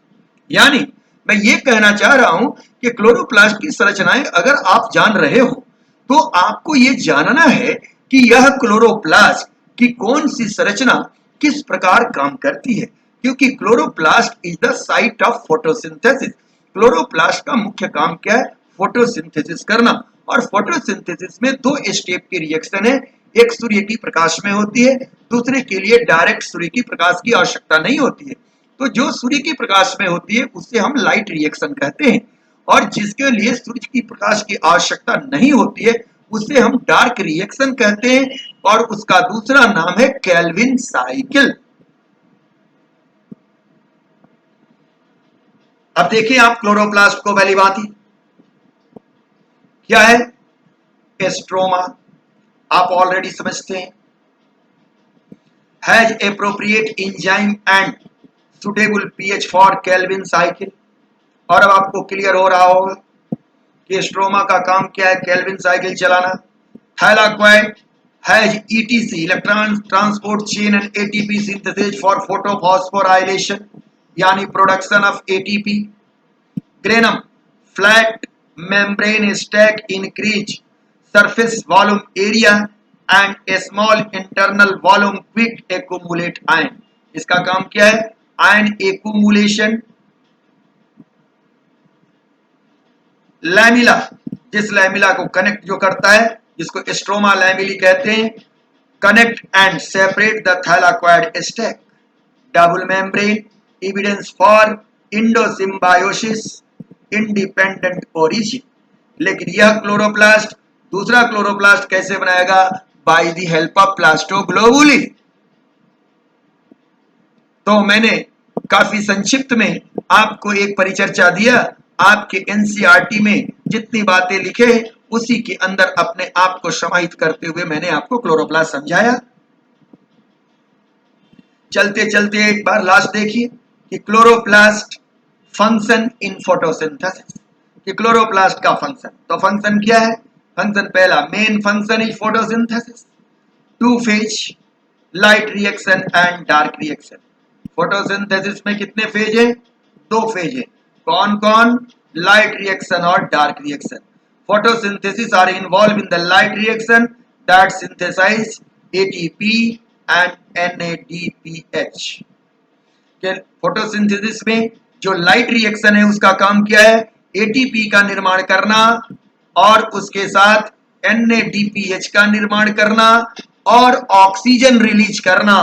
S1: यानी मैं ये कहना चाह रहा हूं कि क्लोरोप्लास्ट की संरचनाएं अगर आप जान रहे हो तो आपको ये जानना है कि यह क्लोरोप्लास्ट की कौन सी संरचना किस प्रकार काम करती है, क्योंकि chloroplast is the site of photosynthesis. Chloroplast का मुख्य काम क्या है, फोटोसिंथेसिस करना, और फोटोसिंथेसिस में दो स्टेप की रिएक्शन है, एक सूर्य की प्रकाश में होती है, दूसरे के लिए डायरेक्ट सूर्य की प्रकाश की आवश्यकता नहीं होती है। तो जो सूर्य की प्रकाश में होती है उसे हम लाइट रिएक्शन कहते हैं, और जिसके लिए सूर्य की प्रकाश की आवश्यकता नहीं होती है उसे हम डार्क रिएक्शन कहते हैं, और उसका दूसरा नाम है केल्विन साइकिल। अब देखिए आप क्लोरोप्लास्ट को पहली बात ही क्या है, स्ट्रोमा आप ऑलरेडी समझते हैं, has appropriate enzyme and suitable pH for Calvin cycle. और अब आपको क्लियर हो रहा होगा कि स्ट्रोमा का काम क्या है, केल्विन साइकिल चलाना। Thylakoid has ETC electron transport chain and ATP synthesis for photophosphorylation, यानी production of ATP. Granum flat membrane stack increase surface volume area and a small internal volume quick accumulate ion. इसका काम क्या है, आयन एक्यूमुलेशन। लैमिला, जिस लैमिला को कनेक्ट जो करता है, जिसको स्ट्रोमा लैमिली कहते हैं, connect and separate the thylakoid stack. Double membrane evidence for endosymbiosis independent origin. लेकिन यह क्लोरोप्लास्ट दूसरा क्लोरोप्लास्ट कैसे बनाएगा, बाय द हेल्प ऑफ प्लास्टोग्लोबुलिन। तो मैंने काफी संक्षिप्त में आपको एक परिचर्चा दिया, आपके एनसीईआरटी में जितनी बातें लिखे हैं उसी के अंदर अपने आप को समाहित करते हुए मैंने आपको क्लोरोप्लास्ट समझाया। चलते चलते एक बार लास्ट देखिए कि क्लोरोप्लास्ट फंक्शन इन फोटोसिंथेसिस, कि क्लोरोप्लास्ट का फंक्शन, तो फंक्शन क्या है, फंक्शन पहला main function is photosynthesis, two phase light reaction and dark reaction. Photosynthesis में कितने फेज है, दो फेज है, कौन कौन, लाइट रिएक्शन और dark reaction. Photosynthesis are involve in the light reaction that synthesize ATP and NADPH। Photosynthesis में जो लाइट रिएक्शन है उसका काम क्या है, एटीपी का निर्माण करना और उसके साथ NADPH का निर्माण करना और ऑक्सीजन रिलीज करना,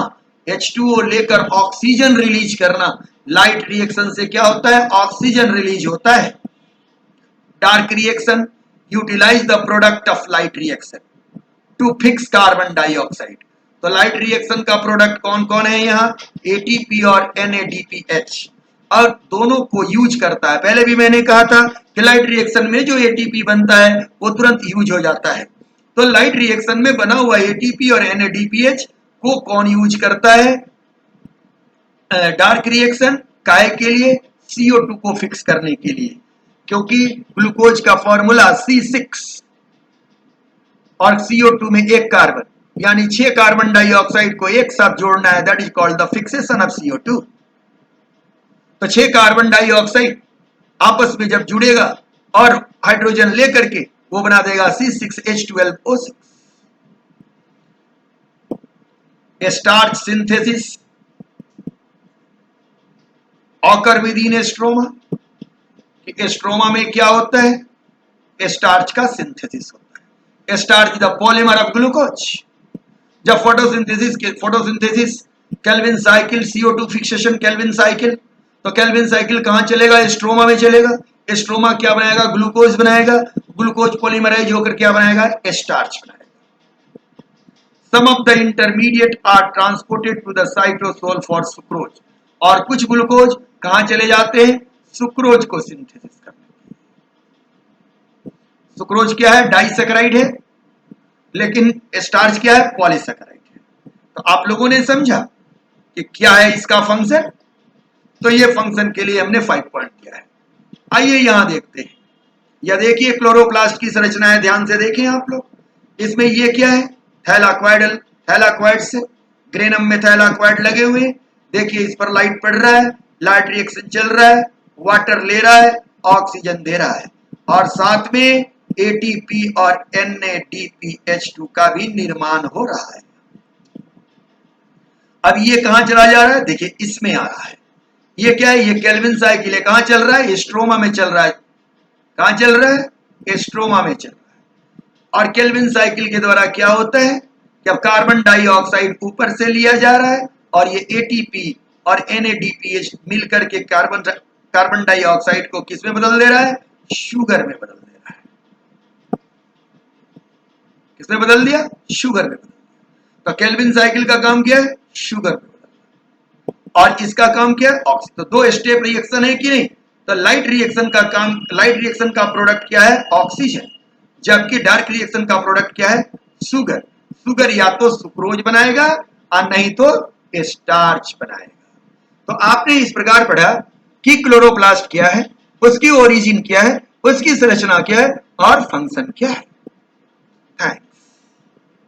S1: H2O लेकर ऑक्सीजन रिलीज करना। लाइट रिएक्शन से क्या होता है, ऑक्सीजन रिलीज होता है। Dark reaction utilize the product of light reaction to fix carbon dioxide. तो लाइट रिएक्शन का प्रोडक्ट कौन कौन है यहाँ, एटीपी और NADPH, और दोनों को यूज करता है। पहले भी मैंने कहा था कि लाइट रिएक्शन में जो एटीपी बनता है वो तुरंत यूज हो जाता है। तो लाइट रिएक्शन में बना हुआ एटीपी और NADPH को कौन यूज करता है, डार्क रिएक्शन, काहे के लिए, CO2 को फिक्स करने के लिए, क्योंकि ग्लूकोज का फॉर्मूला C6 और CO2 में एक कार्बन, यानी 6 कार्बन डाइऑक्साइड को एक साथ जोड़ना है, that is called the fixation of CO2। तो 6 कार्बन डाइऑक्साइड आपस में जब जुड़ेगा और हाइड्रोजन लेकर के वो बना देगा C6H12O6। Starch synthesis occur within stroma, कि स्ट्रोमा में क्या होता है, स्टार्च का सिंथेसिस होता है। Starch is the polymer of glucose. जब photosynthesis Calvin cycle, CO2 fixation Calvin cycle, तो केल्विन साइकिल कहां चलेगा, स्ट्रोमा में चलेगा। स्ट्रोमा क्या बनाएगा? ग्लूकोज बनाएगा, ग्लूकोज पॉलीमराइज होकर क्या बनाएगा? स्टार्च बनाएगा। Some of the intermediate are transported to the cytosol for sucrose, और कुछ ग्लूकोज कहां चले जाते हैं? सुक्रोज को सिंथेसिस करने। सुक्रोज क्या है? डाइसैकेराइड है, लेकिन स्टार्च क्या है? पॉलीसैकेराइड है। तो आप लोगों ने समझा कि क्या है इसका फंक्शन? तो ये फंक्शन के लिए हमने 5 पॉइंट दिया है। आइए यहां देखते हैं। यह देखिए क्लोरोप्लास्ट की संरचना है, ध्यान से देखें आप लोग। इसमें ये क्या है? थैलाक्वाइडल, थैलाक्वाइड से ग्रेनम में थैलाक्वाइड लगे हुए। देखिए इस पर लाइट पड़ रहा है, लाइट रिएक्शन चल रहा है, वाटर ले रहा है, ऑक्सीजन दे रहा है, और साथ में एटीपी और NADPH2 का भी निर्माण हो रहा है। अब ये कहां चला जा रहा है? देखिए इसमें आ रहा है। ये क्या है? ये केल्विन साइकिल है। कहां चल रहा है? स्ट्रोमा में चल रहा है। कहां चल रहा है? स्ट्रोमा में चल रहा है। और केल्विन साइकिल के द्वारा क्या होता है? जब कार्बन डाइऑक्साइड ऊपर से लिया जा रहा है और ये एटीपी और NADPH मिलकर के कार्बन डाइऑक्साइड को किस में बदल दे रहा है? शुगर में बदल दे रहा है। किसमें बदल दिया? शुगर में बदल दिया। तो केल्विन साइकिल का काम क्या है? शुगर में बदलना। और इसका काम क्या है? ऑक्सीजन। तो 2 स्टेप रिएक्शन है कि नहीं? तो लाइट रिएक्शन का काम, लाइट रिएक्शन का प्रोडक्ट क्या है? ऑक्सीजन। जबकि डार्क रिएक्शन का प्रोडक्ट क्या है? शुगर। शुगर या तो सुक्रोज बनाएगा और नहीं तो स्टार्च बनाएगा। तो आपने इस प्रकार पढ़ा कि क्लोरोप्लास्ट क्या है, उसकी ओरिजिन क्या है, उसकी संरचना क्या है और फंक्शन क्या है।